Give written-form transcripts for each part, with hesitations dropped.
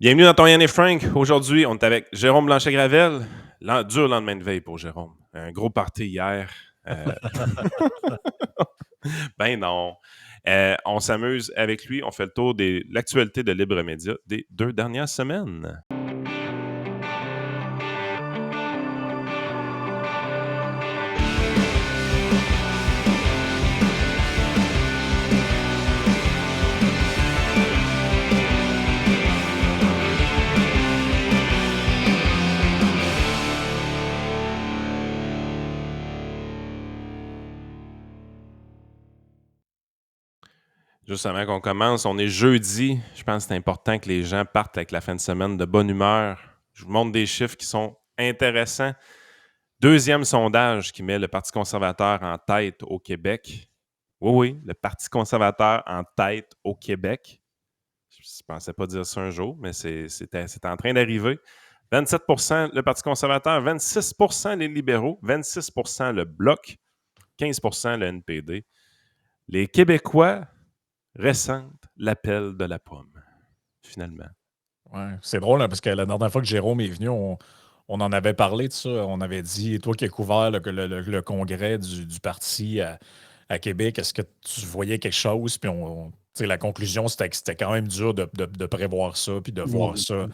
Bienvenue dans ton Yann et Frank. Aujourd'hui, on est avec Jérôme Blanchet-Gravel. Dur lendemain de veille pour Jérôme. Un gros party hier. Ben non. On s'amuse avec lui. On fait le tour de l'actualité de Libre Média des 2 dernières semaines. Juste avant qu'on commence, on est jeudi. Je pense que c'est important que les gens partent avec la fin de semaine de bonne humeur. Je vous montre des chiffres qui sont intéressants. Deuxième sondage qui met le Parti conservateur en tête au Québec. Oui, le Parti conservateur en tête au Québec. Je ne pensais pas dire ça un jour, mais c'était en train d'arriver. 27 le Parti conservateur, 26 les libéraux, 26 le Bloc, 15 le NPD. Les Québécois ressentent l'appel de la pomme, finalement. Ouais, c'est drôle hein, parce que la dernière fois que Jérôme est venu, on en avait parlé de ça. On avait dit, toi qui as couvert le congrès du parti à Québec, est-ce que tu voyais quelque chose? Puis la conclusion, c'était que c'était quand même dur de prévoir ça puis de voir ça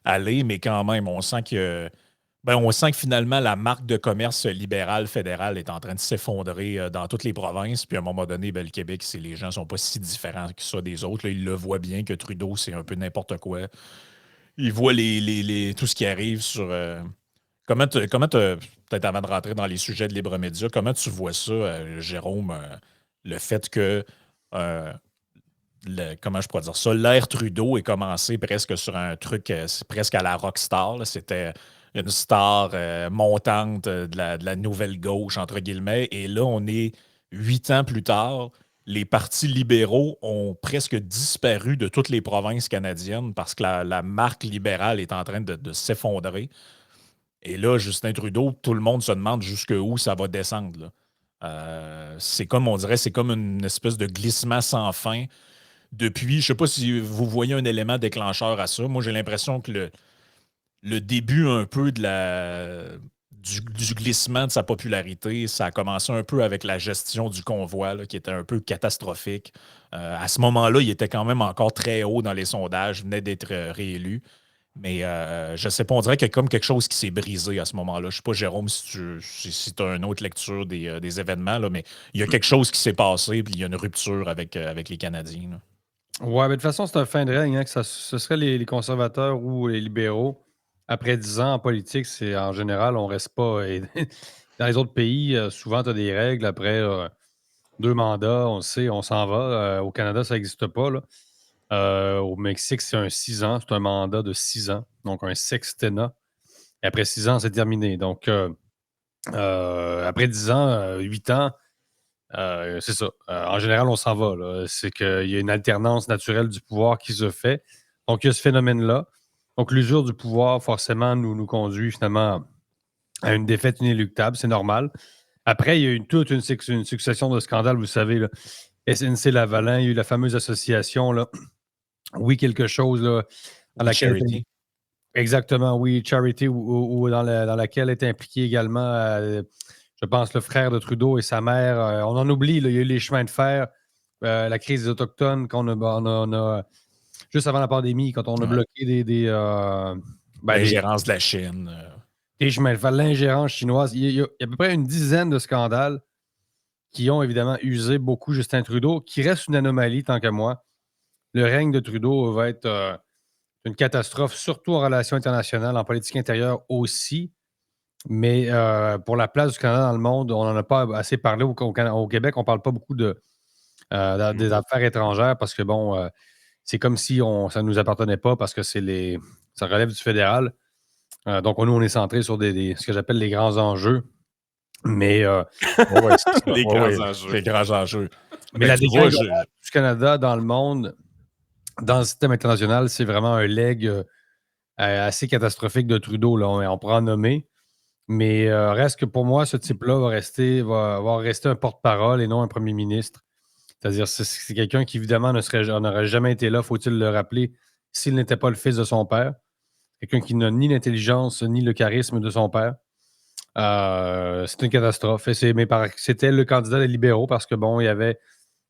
aller, mais quand même, on sent que finalement, la marque de commerce libéral fédéral est en train de s'effondrer dans toutes les provinces. Puis à un moment donné, le Québec, les gens ne sont pas si différents que ça des autres. Là, ils le voient bien que Trudeau, c'est un peu n'importe quoi. Ils voient tout ce qui arrive sur. Peut-être avant de rentrer dans les sujets de Libre Média, comment tu vois ça, Jérôme, le fait que. Comment je pourrais dire ça? L'ère Trudeau est commencé presque sur un truc, presque à la rockstar. Là. C'était une star montante de la nouvelle gauche, entre guillemets. Et là, on est 8 ans plus tard. Les partis libéraux ont presque disparu de toutes les provinces canadiennes parce que la marque libérale est en train de s'effondrer. Et là, Justin Trudeau, tout le monde se demande jusqu'où ça va descendre. Là. C'est comme, on dirait, c'est comme une espèce de glissement sans fin. Depuis, je ne sais pas si vous voyez un élément déclencheur à ça. Moi, j'ai l'impression que le début un peu du glissement de sa popularité, ça a commencé un peu avec la gestion du convoi, là, qui était un peu catastrophique. À ce moment-là, il était quand même encore très haut dans les sondages, venait d'être réélu. Mais je ne sais pas, on dirait qu'il y a comme quelque chose qui s'est brisé à ce moment-là. Je ne sais pas, Jérôme, si tu as une autre lecture des événements, là, mais il y a quelque chose qui s'est passé, puis il y a une rupture avec les Canadiens. Là. Ouais, mais de toute façon, c'est un fin de règne, hein, que ce serait les conservateurs ou les libéraux. Après 10 ans en politique, c'est en général, on reste pas. Dans les autres pays, souvent, tu as des règles. Après 2 mandats, on sait, on s'en va. Au Canada, ça n'existe pas. Là. Au Mexique, c'est un 6 ans. C'est un mandat de 6 ans. Donc, un sextennat. Et après 6 ans, c'est terminé. Donc, après 10 ans, 8 ans, c'est ça. En général, on s'en va. Là. C'est qu'il y a une alternance naturelle du pouvoir qui se fait. Donc, il y a ce phénomène-là. Donc, l'usure du pouvoir, forcément, nous conduit finalement à une défaite inéluctable. C'est normal. Après, il y a eu toute une succession de scandales, vous savez. Là. SNC-Lavalin, il y a eu la fameuse association, là. Oui, quelque chose, là, dans laquelle... Charity. Exactement, oui, Charity, ou dans laquelle est impliqué également... je pense, le frère de Trudeau et sa mère. On en oublie, là, il y a eu les chemins de fer, la crise des Autochtones on a juste avant la pandémie, quand on a bloqué l'ingérence de la Chine. Des chemins de fer, l'ingérence chinoise. Il y a à peu près une dizaine de scandales qui ont évidemment usé beaucoup Justin Trudeau, qui reste une anomalie tant qu'à moi. Le règne de Trudeau va être une catastrophe, surtout en relations internationales, en politique intérieure aussi. Mais pour la place du Canada dans le monde, on n'en a pas assez parlé au Québec. On ne parle pas beaucoup des affaires étrangères parce que, bon, c'est comme si ça ne nous appartenait pas parce que ça relève du fédéral. Donc, nous, on est centré sur ce que j'appelle les grands enjeux. Mais les grands enjeux. Mais la dégâts du Canada dans le monde, dans le système international, c'est vraiment un leg assez catastrophique de Trudeau. Là. On pourra en nommer. Mais reste que pour moi, ce type-là va rester un porte-parole et non un premier ministre. C'est-à-dire, c'est quelqu'un qui, évidemment, n'aurait jamais été là, faut-il le rappeler, s'il n'était pas le fils de son père. Quelqu'un qui n'a ni l'intelligence ni le charisme de son père. C'est une catastrophe. Et c'était le candidat des libéraux parce que, bon, il y avait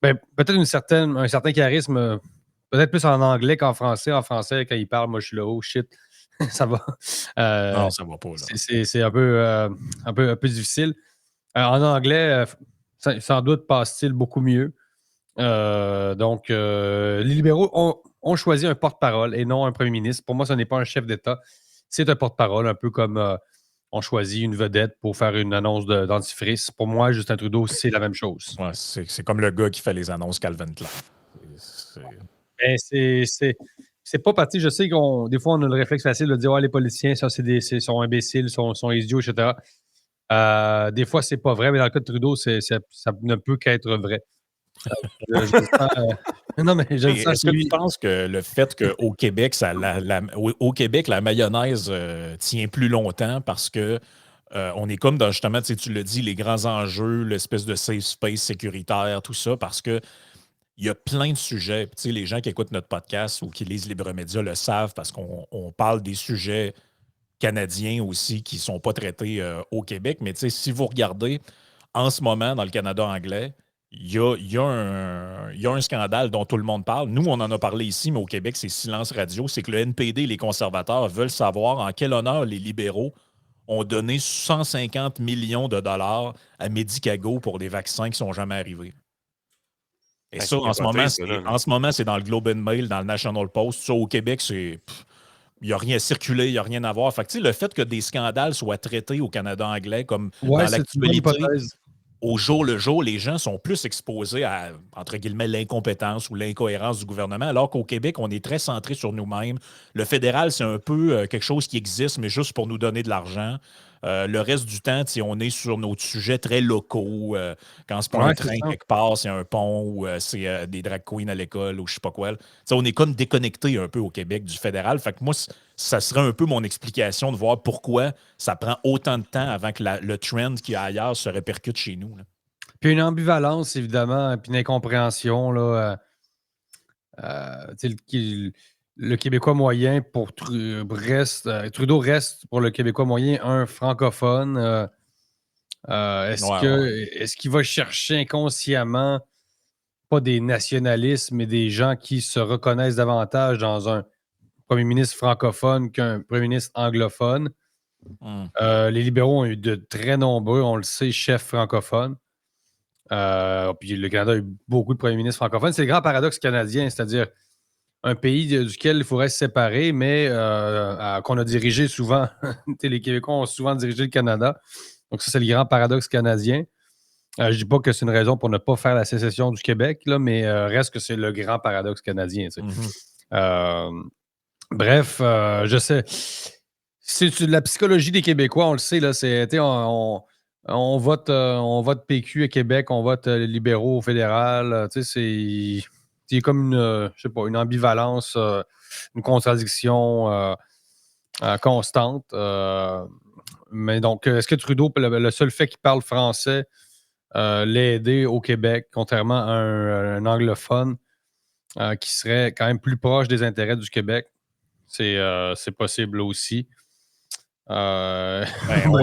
peut-être un certain charisme, peut-être plus en anglais qu'en français. En français, quand il parle, moi, je suis là, oh shit, ça va. Non, ça va pas, là. C'est un peu difficile. En anglais, sans doute passe-t-il beaucoup mieux. Donc, les libéraux ont choisi un porte-parole et non un premier ministre. Pour moi, ce n'est pas un chef d'État. C'est un porte-parole, un peu comme on choisit une vedette pour faire une annonce dentifrice. Pour moi, Justin Trudeau, c'est la même chose. Ouais, c'est comme le gars qui fait les annonces Calvin Klein. C'est- Ben, c'est pas parti. Je sais des fois, on a le réflexe facile de dire les politiciens, ça, sont imbéciles, sont idiots, etc. Des fois, c'est pas vrai, mais dans le cas de Trudeau, ça ne peut qu'être vrai. Je le sens, non, mais je le Et sens est-ce chez que tu lui. penses que le fait qu'au Québec, au Québec, la mayonnaise tient plus longtemps parce que on est comme dans, justement, tu le dis, les grands enjeux, l'espèce de safe space sécuritaire, tout ça, parce que il y a plein de sujets. Puis, tu sais, les gens qui écoutent notre podcast ou qui lisent Libre Média le savent parce qu'on parle des sujets canadiens aussi qui ne sont pas traités au Québec. Mais tu sais, si vous regardez en ce moment dans le Canada anglais, il y a un scandale dont tout le monde parle. Nous, on en a parlé ici, mais au Québec, c'est silence radio. C'est que le NPD et les conservateurs veulent savoir en quel honneur les libéraux ont donné 150 millions de dollars à Medicago pour des vaccins qui ne sont jamais arrivés. Et ça, C'est capoté, ça, là. en ce moment, c'est dans le Globe and Mail, dans le National Post. Ça, au Québec, il n'y a rien à circuler, il n'y a rien à voir. Fait que, tu sais, le fait que des scandales soient traités au Canada anglais, comme Ouais, dans c'est une bonne l'actualité, hypothèse. au jour le jour, les gens sont plus exposés à, entre guillemets, l'incompétence ou l'incohérence du gouvernement, alors qu'au Québec, on est très centré sur nous-mêmes. Le fédéral, c'est un peu quelque chose qui existe, mais juste pour nous donner de l'argent. Le reste du temps, on est sur nos sujets très locaux. Quand c'est pas un Ouais, c'est train ça. quelque part, c'est un pont ou c'est des drag queens à l'école ou je sais pas quoi. On est comme déconnecté un peu au Québec du fédéral. Fait que moi, ça serait un peu mon explication de voir pourquoi ça prend autant de temps avant que le trend qu'il y a ailleurs se répercute chez nous. Là. Puis une ambivalence, évidemment, puis une incompréhension. Là, tu sais, le Québécois moyen Trudeau reste pour le Québécois moyen un francophone. Est-ce qu'il va chercher inconsciemment pas des nationalistes, mais des gens qui se reconnaissent davantage dans un premier ministre francophone qu'un premier ministre anglophone? Les libéraux ont eu de très nombreux, on le sait, chefs francophones. Puis le Canada a eu beaucoup de premiers ministres francophones. C'est le grand paradoxe canadien, c'est-à-dire un pays duquel il faudrait se séparer, mais qu'on a dirigé souvent. Les Québécois ont souvent dirigé le Canada. Donc, ça, c'est le grand paradoxe canadien. Je ne dis pas que c'est une raison pour ne pas faire la sécession du Québec, là, mais reste que c'est le grand paradoxe canadien. Euh, Bref, je sais. C'est de la psychologie des Québécois, on le sait. Là, on vote PQ à Québec, on vote les libéraux au fédéral. C'est comme je sais pas, une ambivalence, une contradiction constante. Mais donc, est-ce que Trudeau, le seul fait qu'il parle français, l'a aidé au Québec, contrairement à un anglophone qui serait quand même plus proche des intérêts du Québec? C'est possible aussi. On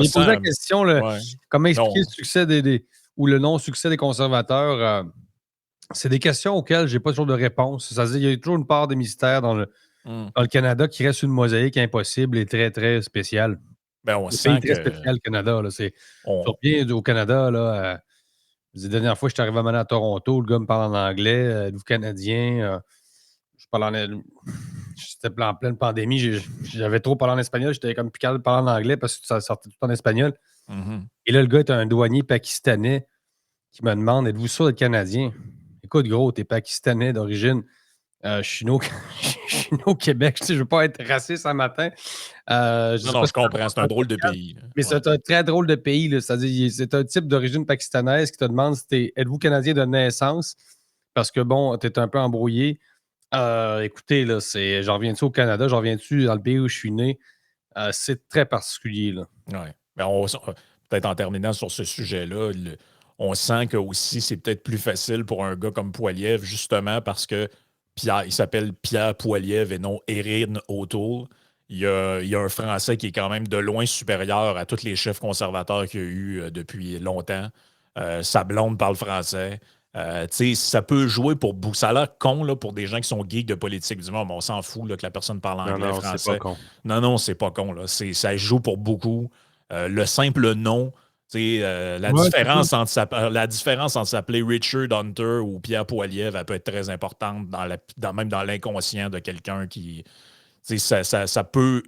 Il pose la sent. question, Ouais. comment Non. expliquer le succès ou le non-succès des conservateurs. C'est des questions auxquelles je n'ai pas toujours de réponse. Ça veut dire, il y a toujours une part de mystère dans le Canada qui reste une mosaïque impossible et très, très spéciale. On C'est un pays sent très que. spécial, le Canada. Là. Tu On... reviens au Canada, là, la dernière fois, je suis arrivé à Toronto, le gars me parle en anglais, êtes-vous Canadien? Je parle C'était en pleine pandémie, j'avais trop parlé en espagnol, j'étais comme plus capable de parler en anglais parce que ça sortait tout en espagnol. Et là, le gars est un douanier pakistanais qui me demande, êtes-vous sûr d'être Canadien? Écoute, gros, t'es pakistanais d'origine. Je suis né au Québec. Je ne veux pas être raciste un matin. Non, je comprends. C'est un drôle de pays. Là. Mais c'est un très drôle de pays. Là. C'est-à-dire, c'est un type d'origine pakistanaise qui te demande si êtes-vous Canadien de naissance? Parce que, bon, tu es un peu embrouillé. Écoutez, là, j'en reviens-tu au Canada? J'en reviens-tu dans le pays où je suis né? C'est très particulier. Là. Ouais. Peut-être en terminant sur ce sujet-là, on sent que aussi c'est peut-être plus facile pour un gars comme Poilievre, justement parce que il s'appelle Pierre Poilievre et non Erin O'Toole. Il y a un Français qui est quand même de loin supérieur à tous les chefs conservateurs qu'il y a eu depuis longtemps. Sa blonde parle français. Tu sais, ça peut jouer pour beaucoup. Ça a l'air con là, pour des gens qui sont geeks de politique. Du monde, on s'en fout là, que la personne parle Non, anglais, non, c'est pas français. con. Non, c'est pas con. Là. Ça joue pour beaucoup. Le simple nom, tu sais, Ouais, c'est ça. la différence entre s'appeler Richard Hunter ou Pierre Poilievre, elle peut être très importante même dans l'inconscient de quelqu'un qui. Tu sais, ça peut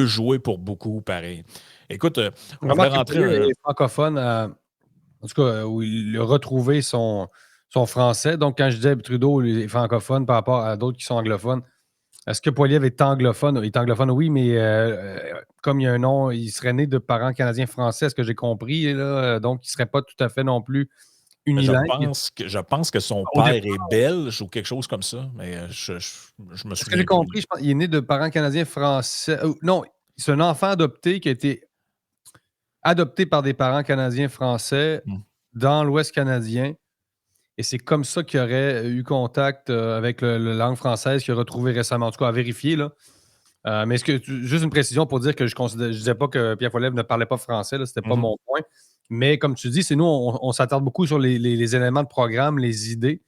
jouer pour beaucoup, pareil. Écoute, on voulait Remarque que rentrer Poilievre un. est francophone, en tout cas, où il a retrouvé son français. Donc, quand je disais Trudeau est francophone par rapport à d'autres qui sont anglophones, est-ce que Poilievre est anglophone? Il est anglophone, oui, mais comme il y a un nom, il serait né de parents canadiens-français, ce que j'ai compris, là, donc il ne serait pas tout à fait non plus Je unilingue. pense que, je pense que son Au père départ, est belge ou quelque chose comme ça, mais je me ce que j'ai souviens plus. compris, je pense qu'il est né de parents canadiens-français. Non, c'est un enfant adopté qui a été adopté par des parents canadiens-français Hmm. dans l'Ouest canadien. Et c'est comme ça qu'il aurait eu contact avec la langue française qu'il a retrouvé récemment. En tout cas, à vérifier. Là. Mais juste une précision pour dire que je ne disais pas que Pierre Poilievre ne parlait pas français. Ce n'était pas Mhm. mon point. Mais comme tu dis, c'est nous, on s'attarde beaucoup sur les éléments de programme, les idées.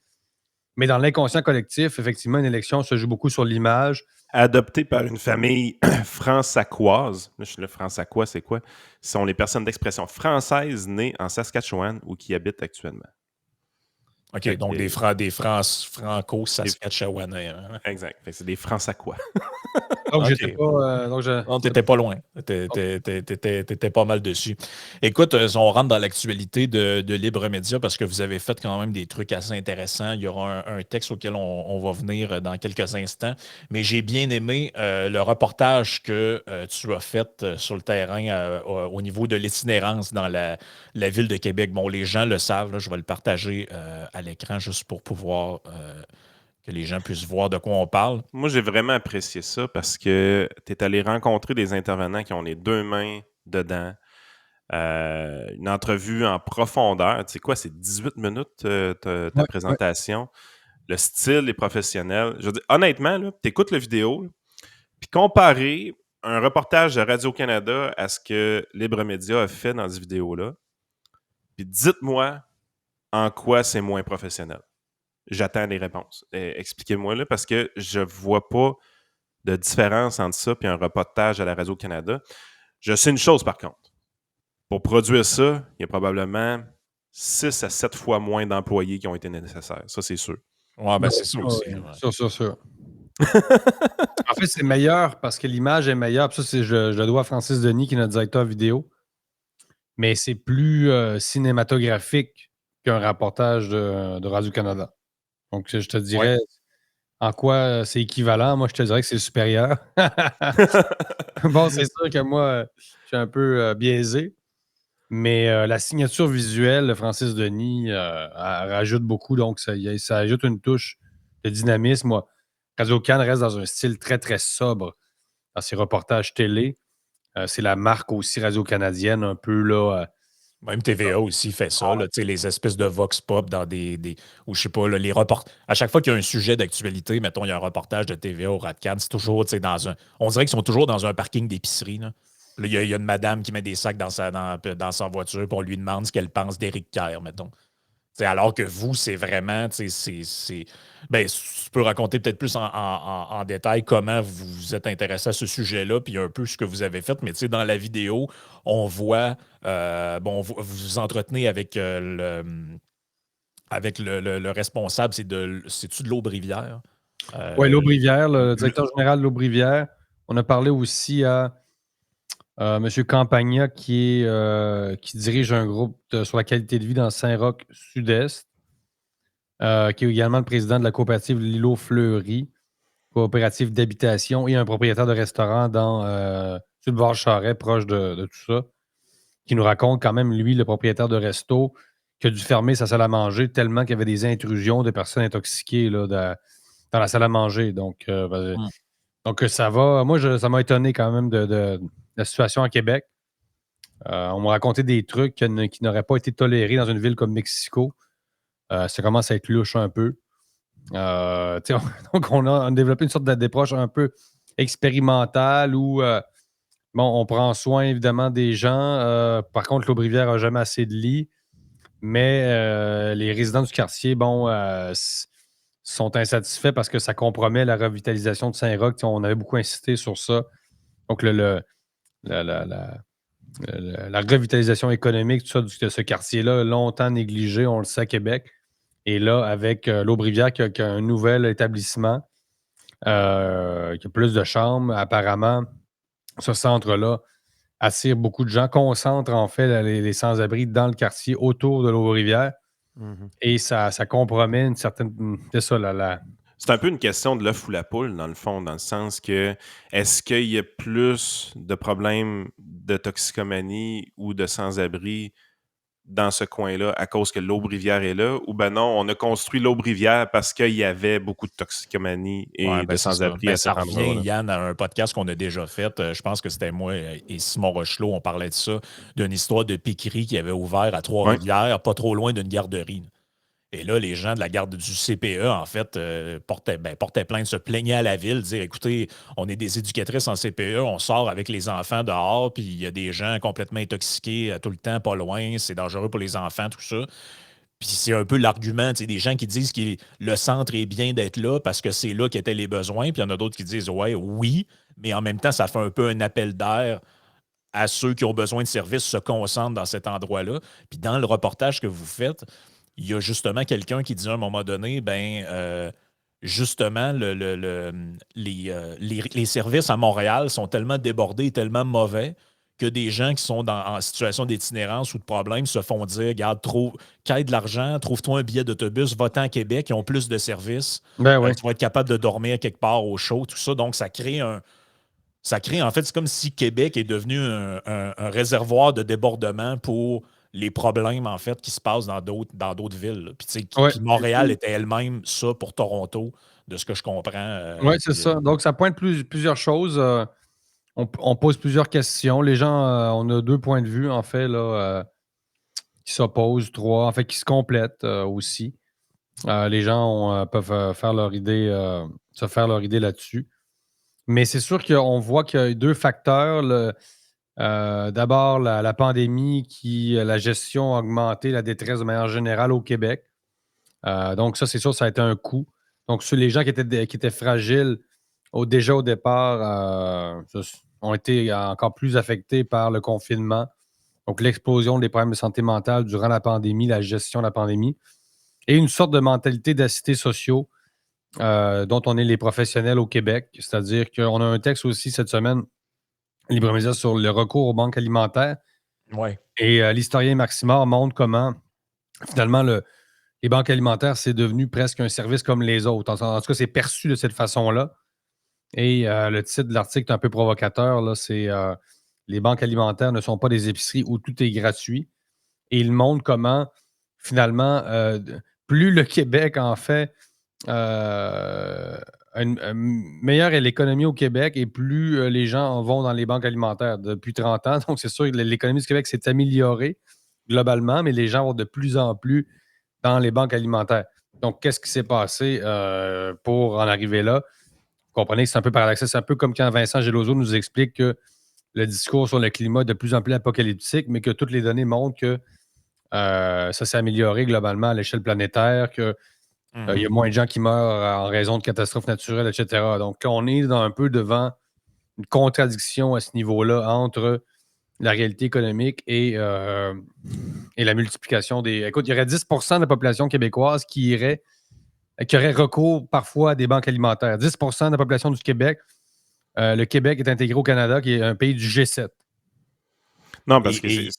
Mais dans l'inconscient collectif, effectivement, une élection se joue beaucoup sur l'image. Adopté par une famille fransacoise. Là, je suis là, fransacois, c'est quoi? Ce sont les personnes d'expression française nées en Saskatchewan ou qui habitent actuellement. OK, Fait donc que- des franco-saskatchewanais. Hein? Exact. Fait que c'est des fransacois. Donc, OK. j'étais pas. Non, t'étais pas loin. T'étais pas mal dessus. Écoute, on rentre dans l'actualité de Libre Média parce que vous avez fait quand même des trucs assez intéressants. Il y aura un texte auquel on va venir dans quelques instants. Mais j'ai bien aimé le reportage que tu as fait sur le terrain au niveau de l'itinérance dans la ville de Québec. Bon, les gens le savent, là, je vais le partager à l'écran juste pour pouvoir que les gens puissent voir de quoi on parle. Moi, j'ai vraiment apprécié ça parce que tu es allé rencontrer des intervenants qui ont les deux mains dedans. Une entrevue en profondeur. Tu sais quoi, c'est 18 minutes ta Ouais, ouais. présentation. Le style est professionnel. Je veux dire, honnêtement, tu écoutes la vidéo, là, puis comparer un reportage de Radio-Canada à ce que Libre Média a fait dans cette vidéo-là, puis dites-moi en quoi c'est moins professionnel. J'attends les réponses. Expliquez-moi là, parce que je vois pas de différence entre ça et un reportage à la Radio-Canada. Je sais une chose par contre. Pour produire ça, il y a probablement 6 à 7 fois moins d'employés qui ont été nécessaires. Ça, c'est sûr. Ouais, ben Ouais, c'est ça aussi. Ouais. sûr. En fait, c'est meilleur parce que l'image est meilleure. Puis ça, je le dois à Francis Denis, qui est notre directeur vidéo. Mais c'est plus cinématographique qu'un reportage de Radio-Canada. Donc, je te dirais en quoi c'est équivalent. Moi, je te dirais que c'est supérieur. Bon, c'est sûr que moi, je suis un peu biaisé. Mais la signature visuelle de Francis Denis rajoute beaucoup. Donc, ça ajoute une touche de dynamisme. Moi, Radio-Can reste dans un style très, très sobre dans ses reportages télé. C'est la marque aussi radio-canadienne, un peu là. Même TVA aussi fait ça, là, tu sais, les espèces de vox pop dans ou je sais pas, là, les reports. À chaque fois qu'il y a un sujet d'actualité, mettons, il y a un reportage de TVA au Radcan, c'est toujours, tu sais, on dirait qu'ils sont toujours dans un parking d'épicerie, là. Là, il y a une madame qui met des sacs dans sa voiture, puis on lui demande ce qu'elle pense d'Éric Kerr, mettons. Alors que vous, c'est vraiment, ben, tu peux raconter peut-être plus en détail comment vous vous êtes intéressé à ce sujet-là, puis un peu ce que vous avez fait. Mais dans la vidéo, on voit, vous vous entretenez avec, le responsable, c'est-tu de l'Aube-Rivière? Oui, l'Aubrivière, le directeur général de l'Aubrivière. On a parlé aussi à M. Campagna qui dirige un groupe sur la qualité de vie dans Saint-Roch Sud-Est, qui est également le président de la coopérative L'Îlot Fleury, coopérative d'habitation, et un propriétaire de restaurant sur le bord Charret, proche de tout ça, qui nous raconte quand même, lui, le propriétaire de resto, qui a dû fermer sa salle à manger tellement qu'il y avait des intrusions de personnes intoxiquées là, dans la salle à manger. Donc, ça va. Moi, ça m'a étonné quand même de la situation à Québec. On m'a raconté des trucs qui n'auraient pas été tolérés dans une ville comme Mexico. Ça commence à être louche un peu. Donc, on a développé une sorte d'approche un peu expérimentale où bon, on prend soin évidemment des gens. Par contre, l'Aubrivière n'a jamais assez de lits, mais les résidents du quartier, bon, sont insatisfaits parce que ça compromet la revitalisation de Saint-Roch. On avait beaucoup insisté sur ça. Donc, la, la- la- la revitalisation économique, tout ça, de ce quartier-là, longtemps négligé, on le sait à Québec. Et là, avec l'Aubrivière qui a un nouvel établissement, qui a plus de chambres, apparemment, ce centre-là attire beaucoup de gens, concentre en fait les sans-abri dans le quartier autour de l'Aubrivière Mhm. et ça compromet une certaine. C'est ça, C'est un peu une question de l'œuf ou la poule, dans le fond, dans le sens que est-ce qu'il y a plus de problèmes de toxicomanie ou de sans-abri dans ce coin-là à cause que l'Aubrivière est là, ou ben non, on a construit l'Aubrivière parce qu'il y avait beaucoup de toxicomanie Ouais, et ben de c'est ça. sans-abri Ben, à ça cet revient, endroit-là. Yann, à un podcast qu'on a déjà fait. Je pense que c'était moi et Simon Rochelot, on parlait de ça, d'une histoire de piquerie qui avait ouvert à Oui, Trois-Rivières, pas trop loin d'une garderie. Et là, les gens de la garde du CPE, en fait, portaient plainte, se plaignaient à la ville, dire écoutez, on est des éducatrices en CPE, on sort avec les enfants dehors, puis il y a des gens complètement intoxiqués tout le temps, pas loin, c'est dangereux pour les enfants, tout ça. Puis c'est un peu l'argument, tu sais, des gens qui disent que le centre est bien d'être là parce que c'est là qu'étaient les besoins, puis il y en a d'autres qui disent ouais, oui, mais en même temps, ça fait un peu un appel d'air à ceux qui ont besoin de services se concentrent dans cet endroit-là. Puis dans le reportage que vous faites, il y a justement quelqu'un qui dit à un moment donné, justement, les services à Montréal sont tellement débordés, tellement mauvais que des gens qui sont en situation d'itinérance ou de problème se font dire, regarde, quête de l'argent, trouve-toi un billet d'autobus, va-t'en à Québec, ils ont plus de services, ben oui. tu vas être capable de dormir quelque part au chaud, tout ça. Donc, en fait, c'est comme si Québec est devenu un réservoir de débordement pour les problèmes, en fait, qui se passent dans d'autres villes, là. Puis, tu sais, Ouais. puis Montréal était elle-même ça pour Toronto, de ce que je comprends. Ouais, c'est ça. Donc, ça pointe plusieurs choses. On pose plusieurs questions. Les gens, on a deux points de vue, en fait, là, qui s'opposent, trois, en fait, qui se complètent aussi. Les gens peuvent faire leur idée, se faire leur idée là-dessus. Mais c'est sûr qu'on voit qu'il y a deux facteurs. D'abord, la pandémie, la gestion a augmenté la détresse de manière générale au Québec. Donc, ça, c'est sûr, ça a été un coût. Donc, sur les gens qui étaient fragiles déjà au départ, ont été encore plus affectés par le confinement. Donc, l'explosion des problèmes de santé mentale durant la pandémie, la gestion de la pandémie, et une sorte de mentalité d'assistés sociaux dont on est les professionnels au Québec. C'est-à-dire qu'on a un texte aussi cette semaine, Libre Média, sur le recours aux banques alimentaires. Ouais. Et l'historien Maximard montre comment, finalement, les banques alimentaires, c'est devenu presque un service comme les autres. En tout cas, c'est perçu de cette façon-là. Et le titre de l'article est un peu provocateur, là, c'est Les banques alimentaires ne sont pas des épiceries où tout est gratuit. Et il montre comment, finalement, plus le Québec en fait, euh, meilleure est l'économie au Québec et plus les gens en vont dans les banques alimentaires depuis 30 ans. Donc, c'est sûr que l'économie du Québec s'est améliorée globalement, mais les gens vont de plus en plus dans les banques alimentaires. Donc, qu'est-ce qui s'est passé pour en arriver là? Vous comprenez que c'est un peu paradoxal. C'est un peu comme quand Vincent Geloso nous explique que le discours sur le climat est de plus en plus apocalyptique, mais que toutes les données montrent que ça s'est amélioré globalement à l'échelle planétaire, qu'il y a moins de gens qui meurent en raison de catastrophes naturelles, etc. Donc, on est un peu devant une contradiction à ce niveau-là entre la réalité économique et la multiplication des. Écoute, il y aurait 10% de la population québécoise qui aurait recours parfois à des banques alimentaires. 10% de la population du Québec. Le Québec est intégré au Canada, qui est un pays du G7. non, parce que Et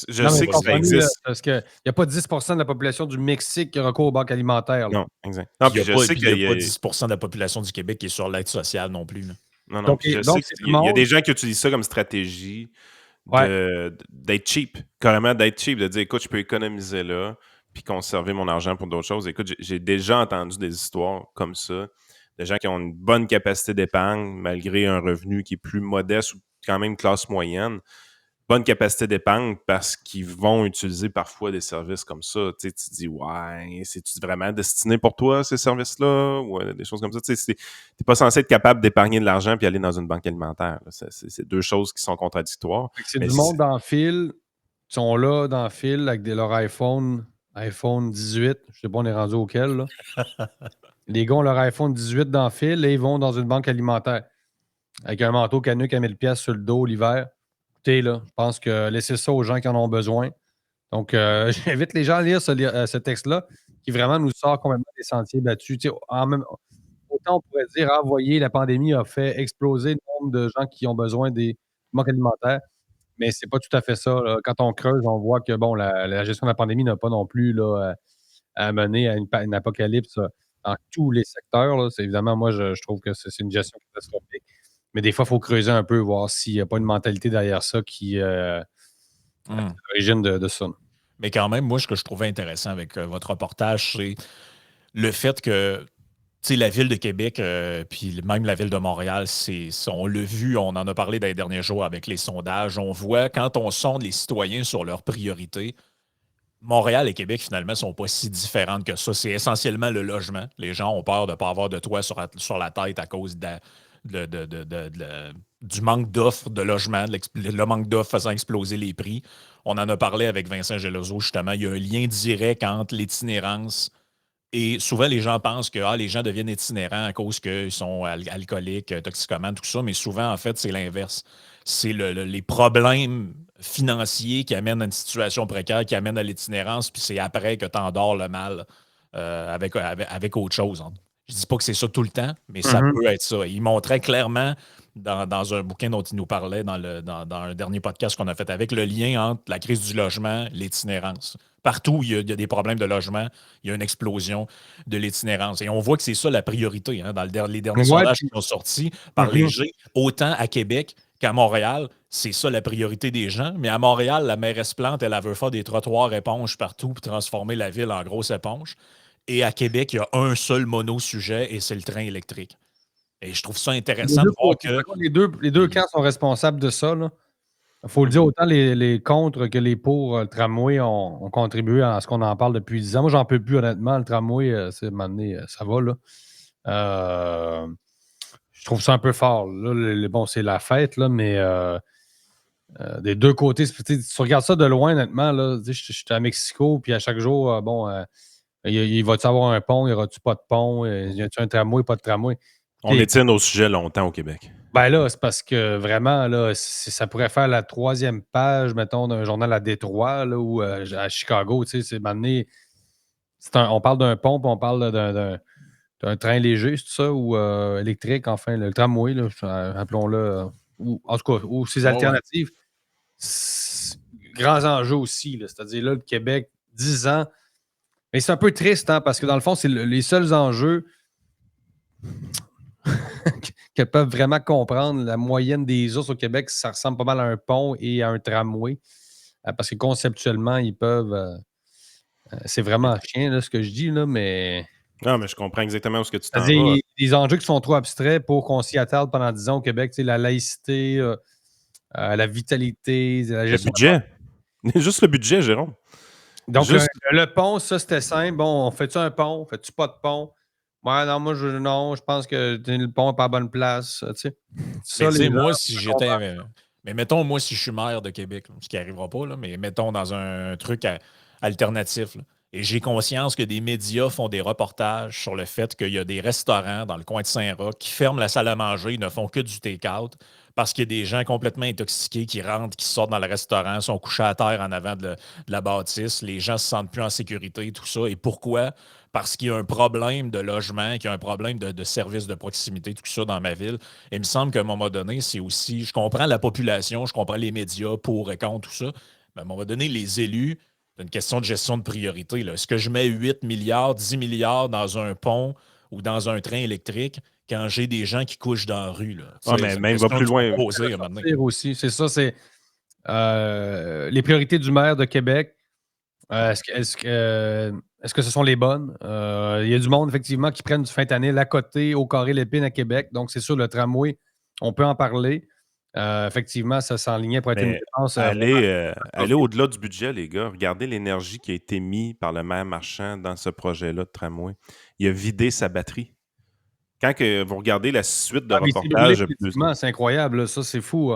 je Non, mais sais que ça comprenez, là, existe. parce qu'il n'y a pas 10% de la population du Mexique qui a recours aux banques alimentaires, là. Non, exact. Non, puis je sais il y a qu'il y pas a. 10% de la population du Québec qui est sur l'aide sociale non plus, là. Non, non, Donc, puis je sais donc c'est qu'il le y a monde. des gens qui utilisent ça comme stratégie Ouais. d'être cheap, carrément d'être cheap, de dire écoute, je peux économiser là, puis conserver mon argent pour d'autres choses. Écoute, j'ai déjà entendu des histoires comme ça, de gens qui ont une bonne capacité d'épargne malgré un revenu qui est plus modeste ou quand même classe moyenne. bonne capacité d'épargne parce qu'ils vont utiliser parfois des services comme ça. Tu sais, tu te dis, ouais, c'est-tu vraiment destiné pour toi, ces services-là? Ou des choses comme ça. Tu sais, t'es pas censé être capable d'épargner de l'argent puis aller dans une banque alimentaire. Là. C'est deux choses qui sont contradictoires. Fait que c'est Mais du monde dans le fil, ils sont là dans le fil avec leur iPhone 18. Je sais pas, on est rendu auquel, là. Les gars ont leur iPhone 18 dans le fil et ils vont dans une banque alimentaire avec un manteau canuc à 1000$ sur le dos l'hiver. Écoutez, là, je pense que laissez ça aux gens qui en ont besoin. Donc, j'invite les gens à lire ce texte-là qui vraiment nous sort complètement des sentiers battus. Tu sais, autant on pourrait dire, ah, voyez, la pandémie a fait exploser le nombre de gens qui ont besoin des banques alimentaires, mais c'est pas tout à fait ça. Là. Quand on creuse, on voit que bon, la gestion de la pandémie n'a pas non plus là, à mener à une apocalypse dans tous les secteurs. Là. Évidemment, moi, je trouve que c'est une gestion catastrophique. Mais des fois, il faut creuser un peu, voir s'il n'y a pas une mentalité derrière ça qui est à l'origine de ça. Mais quand même, moi, ce que je trouvais intéressant avec votre reportage, c'est le fait que la ville de Québec, puis même la ville de Montréal, on l'a vu, on en a parlé dans les derniers jours avec les sondages. On voit quand on sonde les citoyens sur leurs priorités, Montréal et Québec, finalement, ne sont pas si différentes que ça. C'est essentiellement le logement. Les gens ont peur de ne pas avoir de toit sur la tête à cause du manque d'offres de logement, le manque d'offres faisant exploser les prix. On en a parlé avec Vincent Geloso, justement. Il y a un lien direct entre l'itinérance et souvent, les gens pensent que les gens deviennent itinérants à cause qu'ils sont alcooliques, toxicomanes, tout ça, mais souvent, en fait, c'est l'inverse. C'est les problèmes financiers qui amènent à une situation précaire, qui amènent à l'itinérance, puis c'est après que tu endors le mal avec autre chose. Hein. Je dis pas que c'est ça tout le temps, mais ça peut être ça. Il montrait clairement dans un bouquin dont il nous parlait dans un dernier podcast qu'on a fait avec le lien entre la crise du logement et l'itinérance. Partout où il y a des problèmes de logement, il y a une explosion de l'itinérance. Et on voit que c'est ça la priorité hein, dans les derniers sondages qui sont sortis par Léger, autant à Québec qu'à Montréal. C'est ça la priorité des gens. Mais à Montréal, la mairesse Plante, elle veut faire des trottoirs éponges partout pour transformer la ville en grosse éponge. Et à Québec, il y a un seul mono-sujet et c'est le train électrique. Et je trouve ça intéressant de voir que... Les deux camps sont responsables de ça. Il faut le dire, autant les contre que les pour le tramway ont contribué à ce qu'on en parle depuis 10 ans. Moi, j'en peux plus, honnêtement. Le tramway, ça va. Là. Je trouve ça un peu fort. Là, bon, c'est la fête, là, mais des deux côtés, tu regardes ça de loin, honnêtement. Là, je suis à Mexico, puis à chaque jour, il va-tu avoir un pont, il n'y aura-tu pas de pont, y a-tu un tramway, pas de tramway? On étire nos sujets longtemps au Québec. Ben là, c'est parce que vraiment, là, ça pourrait faire la 3e page, mettons, d'un journal à Détroit là, ou à Chicago. Tu sais, c'est donné, on parle d'un pont, puis on parle d'un train léger, c'est tout ça, ou électrique, enfin, le tramway, là, appelons-le, ou en tout cas, ou ses alternatives. Grands enjeux aussi, là, c'est-à-dire là, le Québec, 10 ans. Mais c'est un peu triste, hein, parce que dans le fond, c'est les seuls enjeux qu'elles peuvent vraiment comprendre. La moyenne des ours au Québec, ça ressemble pas mal à un pont et à un tramway. Parce que conceptuellement, ils peuvent. C'est vraiment chien, là, ce que je dis, là, mais. Non, mais je comprends exactement où ce que tu t'en vas. Il y a des enjeux qui sont trop abstraits pour qu'on s'y attarde pendant 10 ans au Québec. La laïcité, la vitalité, la gestion. Le budget. Juste le budget, Jérôme. Donc, le pont, ça, c'était simple. Bon, on fait-tu un pont? Fais-tu pas de pont? Ouais, non, moi, je pense que le pont n'est pas à bonne place. Tu sais. Moi, si j'étais. Mais mettons, moi, si je suis maire de Québec, ce qui n'arrivera pas, là, mais mettons dans un truc alternatif. Là, et j'ai conscience que des médias font des reportages sur le fait qu'il y a des restaurants dans le coin de Saint-Roch qui ferment la salle à manger, ils ne font que du take-out parce qu'il y a des gens complètement intoxiqués qui rentrent, qui sortent dans le restaurant, sont couchés à terre en avant de la bâtisse, les gens ne se sentent plus en sécurité, tout ça. Et pourquoi? Parce qu'il y a un problème de logement, qu'il y a un problème de services de proximité, tout ça dans ma ville. Et il me semble qu'à un moment donné, c'est aussi... Je comprends la population, je comprends les médias pour et contre, tout ça. Mais à un moment donné, les élus, c'est une question de gestion de priorité. Est-ce que je mets 8 milliards, 10 milliards dans un pont ou dans un train électrique quand j'ai des gens qui couchent dans la rue? Là? Mais même va plus loin. Aussi. C'est ça, c'est les priorités du maire de Québec. Est-ce que ce sont les bonnes? Il y a du monde, effectivement, qui prennent du fentanyl à côté, au Carré Lépine à Québec. Donc, c'est sûr, le tramway, on peut en parler. Effectivement, ça s'enlignait pour être une Mais dépense vraiment aller au-delà du budget, les gars. Regardez l'énergie qui a été mise par le maire Marchand dans ce projet-là de tramway. Il a vidé sa batterie. Quand vous regardez la suite de Ah, mais il s'est brûlé reportages, politiquement, c'est incroyable, là. Ça, c'est fou.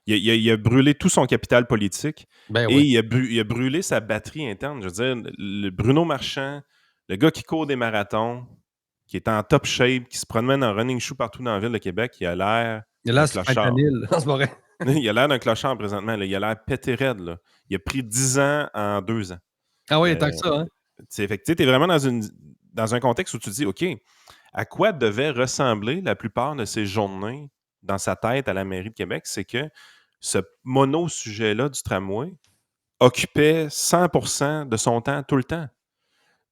il a brûlé tout son capital politique Ben et oui. il a brûlé sa batterie interne. Je veux dire, le Bruno Marchand, le gars qui court des marathons, qui est en top shape, qui se promène en running shoe partout dans la ville de Québec, il a l'air Et d'un là, c'est clochard. fentanyl. Non, c'est pas vrai. Il a l'air d'un clochard présentement. Là. Il a l'air pété raide. Là. Il a pris 10 ans en 2 ans. Ah oui, tant Euh, que ça, hein? fait que tu es vraiment dans un contexte où tu te dis, OK, à quoi devait ressembler la plupart de ces journées dans sa tête à la mairie de Québec? C'est que ce mono-sujet-là du tramway occupait 100% de son temps tout le temps.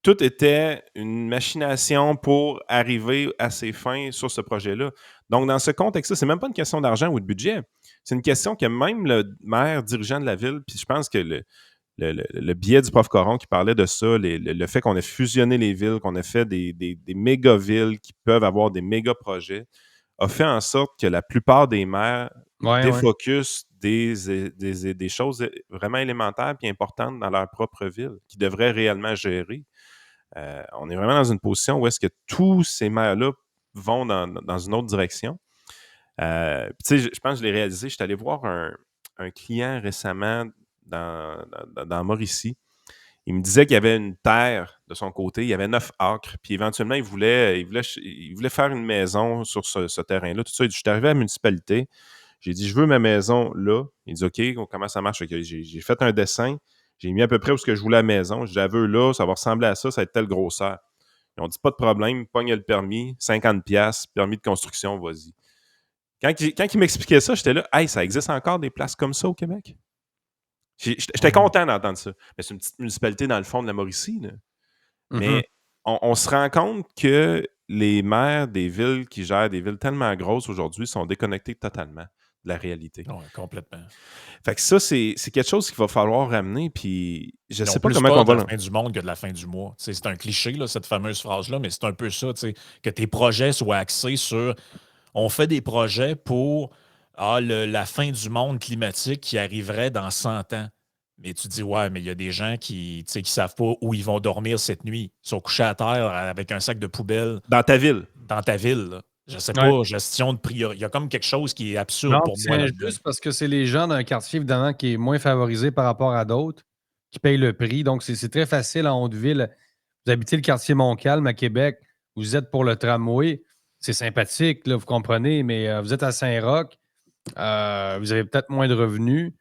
Tout était une machination pour arriver à ses fins sur ce projet-là. Donc, dans ce contexte-là, c'est même pas une question d'argent ou de budget. C'est une question que même le maire dirigeant de la ville, puis je pense que le biais du prof Coron qui parlait de ça, le fait qu'on ait fusionné les villes, qu'on ait fait des méga-villes qui peuvent avoir des méga-projets, a fait en sorte que la plupart des maires Ouais, ouais. défocusent des choses vraiment élémentaires et importantes dans leur propre ville, qu'ils devraient réellement gérer. On est vraiment dans une position où est-ce que tous ces maires-là vont dans une autre direction. Tu sais, je pense que je l'ai réalisé. Je suis allé voir un client récemment dans Mauricie. Il me disait qu'il y avait une terre de son côté. Il y avait 9 acres. Puis éventuellement, il voulait faire une maison sur ce terrain-là. Tout ça. Je suis arrivé à la municipalité. J'ai dit, je veux ma maison là. Il dit, OK, comment ça marche? Okay. J'ai fait un dessin. J'ai mis à peu près où ce que je voulais la maison. Je veux là, ça va ressembler à ça va être telle grosseur. Ils ont dit, pas de problème, pogne le permis, 50$, permis de construction, vas-y. Quand il m'expliquait ça, j'étais là, hey, ça existe encore des places comme ça au Québec? J'étais content d'entendre ça. Mais c'est une petite municipalité dans le fond de la Mauricie. Là. Mhm. Mais on se rend compte que les maires des villes qui gèrent des villes tellement grosses aujourd'hui sont déconnectés totalement de la réalité. Oui, complètement. Fait que ça, c'est quelque chose qu'il va falloir ramener. Puis je Ils sais ont pas plus comment peur on de va. la fin du monde que de la fin du mois. Tu sais, c'est un cliché, là, cette fameuse phrase-là, mais c'est un peu ça, tu sais, que tes projets soient axés sur on fait des projets pour la fin du monde climatique qui arriverait dans 100 ans. Mais tu dis, ouais, mais il y a des gens qui ne savent pas où ils vont dormir cette nuit. Ils sont couchés à terre avec un sac de poubelle Dans ta ville. dans ta ville. Là. Je sais Ouais. pas, gestion de priorité. Il y a comme quelque chose qui est absurde Non, pour c'est moi là-dedans. injuste parce que c'est les gens d'un quartier, évidemment, qui est moins favorisé par rapport à d'autres, qui payent le prix. Donc, c'est très facile en Haute-Ville. Vous habitez le quartier Montcalm à Québec, vous êtes pour le tramway. C'est sympathique, là, vous comprenez, mais vous êtes à Saint-Roch, vous avez peut-être moins de revenus.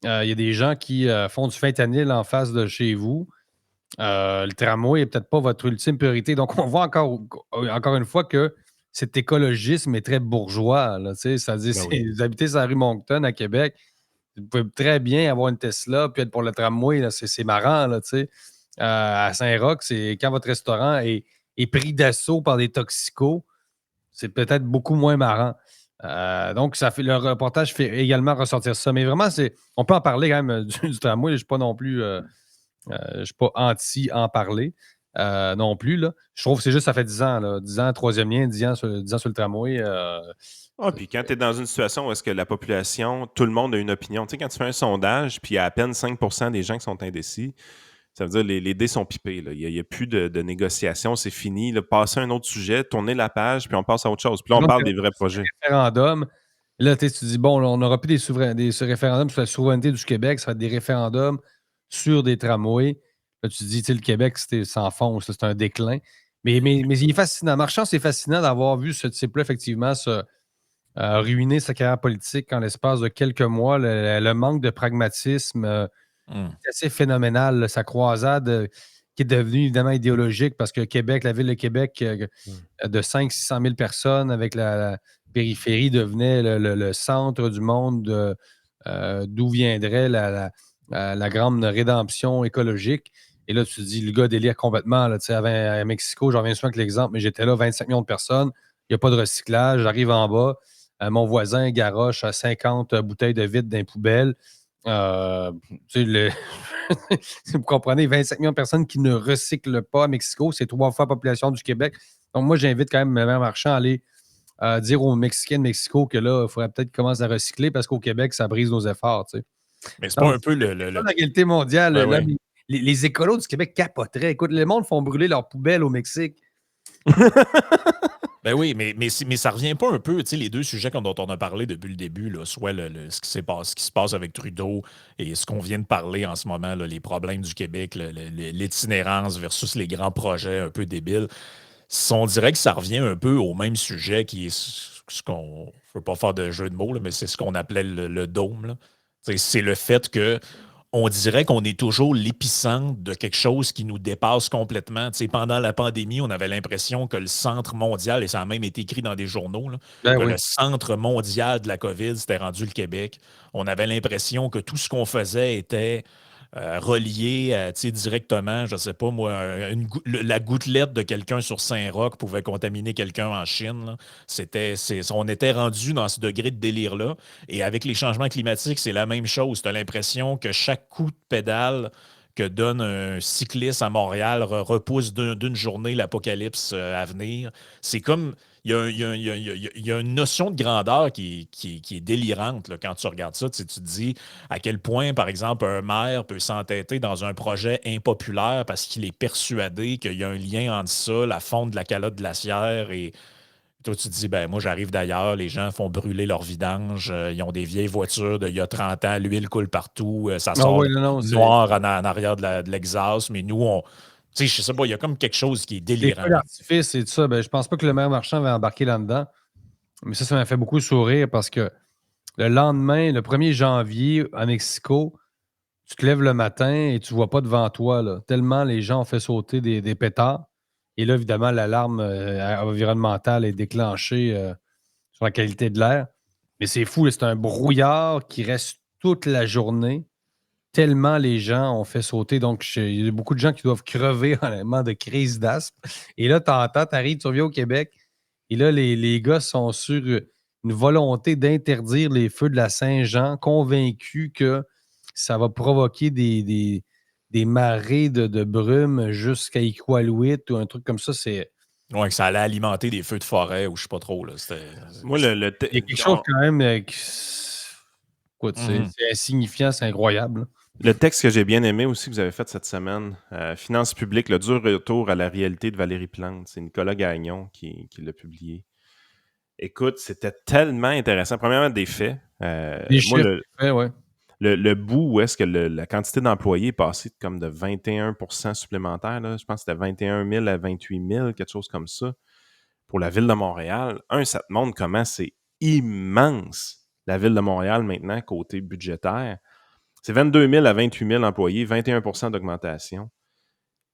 Il y a des gens qui font du fentanyl en face de chez vous. Le tramway n'est peut-être pas votre ultime priorité. Donc, on voit encore une fois que cet écologisme est très bourgeois. Là, c'est-à-dire, Ben oui. vous habitez sur la rue Moncton à Québec, vous pouvez très bien avoir une Tesla puis être pour le tramway. Là, c'est marrant. Là, à Saint-Roch, c'est quand votre restaurant est pris d'assaut par des toxicos, c'est peut-être beaucoup moins marrant. Donc, le reportage fait également ressortir ça. Mais vraiment, on peut en parler quand même du tramway. Je ne suis pas non plus. Je ne suis pas anti en parler non plus. Là. Je trouve que c'est juste, ça fait 10 ans. Là. 10 ans, troisième lien, 10 ans sur le tramway. Puis quand tu es dans une situation où est-ce que la population, tout le monde a une opinion. Tu sais, quand tu fais un sondage, puis il y a à peine 5% des gens qui sont indécis, ça veut dire que les dés sont pipés. Là. Il n'y a plus de négociation, c'est fini. Là. Passer à un autre sujet, tourner la page, puis on passe à autre chose. Puis là, on Donc, parle des vrais projets. référendum. Là, tu dis, bon, là, on n'aura plus des référendums sur la souveraineté du Québec, ça va être des référendums sur des tramways. Là, tu dis, le Québec, s'enfonce, c'est un déclin. Mais il est fascinant. Marchand, c'est fascinant d'avoir vu ce type-là, effectivement, ruiner sa carrière politique en l'espace de quelques mois. Le manque de pragmatisme est assez phénoménal. Là, sa croisade qui est devenue évidemment idéologique parce que Québec, la ville de Québec, de 500-600 000 personnes avec la périphérie devenait le centre du monde d'où viendrait la grande rédemption écologique. Et là, tu te dis, le gars délire complètement. Là, à Mexico, j'en reviens souvent avec l'exemple, mais j'étais là, 25 millions de personnes, il n'y a pas de recyclage, j'arrive en bas, mon voisin garoche 50 bouteilles de vide dans les poubelles. Vous comprenez, 25 millions de personnes qui ne recyclent pas à Mexico, c'est 3 fois la population du Québec. Donc, moi, j'invite quand même mes marchands à aller dire aux Mexicains de Mexico que là, il faudrait peut-être commencer à recycler parce qu'au Québec, ça brise nos efforts. Tu sais. Mais c'est Non, pas un peu c'est pas la réalité mondiale. Ouais, Là, ouais. les écolos du Québec capoteraient. Écoute, le monde font brûler leurs poubelles au Mexique. Ben oui, mais ça revient pas un peu, tu sais, les deux sujets dont on a parlé depuis le début, là, soit ce qui se passe avec Trudeau et ce qu'on vient de parler en ce moment, là, les problèmes du Québec, l'itinérance versus les grands projets un peu débiles. On dirait que ça revient un peu au même sujet qui est ce qu'on. Je ne veux pas faire de jeu de mots, là, mais c'est ce qu'on appelait le dôme. Là. C'est le fait que on dirait qu'on est toujours l'épicentre de quelque chose qui nous dépasse complètement. Tu sais, pendant la pandémie, on avait l'impression que le centre mondial, et ça a même été écrit dans des journaux, là, Ben que oui. le centre mondial de la COVID, c'était rendu le Québec. On avait l'impression que tout ce qu'on faisait était relié directement, je ne sais pas moi, la gouttelette de quelqu'un sur Saint-Roch pouvait contaminer quelqu'un en Chine. Là. On était rendu dans ce degré de délire-là. Et avec les changements climatiques, c'est la même chose. Tu as l'impression que chaque coup de pédale que donne un cycliste à Montréal repousse d'une journée l'apocalypse à venir. C'est comme. Il y a une notion de grandeur qui est délirante là, quand tu regardes ça. Tu te dis à quel point, par exemple, un maire peut s'entêter dans un projet impopulaire parce qu'il est persuadé qu'il y a un lien entre ça, la fonte de la calotte glaciaire et toi, tu te dis, ben moi, j'arrive d'ailleurs, les gens font brûler leurs vidanges, ils ont des vieilles voitures d'il y a 30 ans, l'huile coule partout, ça Ah sort oui, non, noir en arrière de l'exhaust, mais nous, tu sais, je sais pas, il y a comme quelque chose qui est les délirant. feux d'artifice et tout ça, ben, je pense pas que le maire Marchand va embarquer là-dedans. Mais ça m'a fait beaucoup sourire parce que le lendemain, le 1er janvier, à Mexico, tu te lèves le matin et tu vois pas devant toi, là, tellement les gens ont fait sauter des pétards. Et là, évidemment, l'alarme environnementale est déclenchée sur la qualité de l'air. Mais c'est fou, là, c'est un brouillard qui reste toute la journée, tellement les gens ont fait sauter. Donc, il y a beaucoup de gens qui doivent crever, honnêtement, de crise d'asthme. Et là, t'arrives, tu reviens au Québec, et là, les gars sont sur une volonté d'interdire les feux de la Saint-Jean, convaincus que ça va provoquer des marées de brume jusqu'à Iqaluit ou un truc comme ça. Ouais, que ça allait alimenter des feux de forêt ou je sais pas trop. Là. Moi, Il y a quelque chose quand même écoute, Mhm. c'est insignifiant, c'est incroyable. le texte que j'ai bien aimé aussi que vous avez fait cette semaine, Finances publiques, le dur retour à la réalité de Valérie Plante, c'est Nicolas Gagnon qui l'a publié. Écoute, c'était tellement intéressant. Premièrement, des faits. Les Moi, chiffres, ouais. le bout où est-ce que la quantité d'employés est passée comme de 21% supplémentaire, là, je pense que c'était 21 000 à 28 000, quelque chose comme ça, pour la ville de Montréal. Ça te montre comment c'est immense, la ville de Montréal maintenant, côté budgétaire. C'est 22 000 à 28 000 employés, 21% d'augmentation.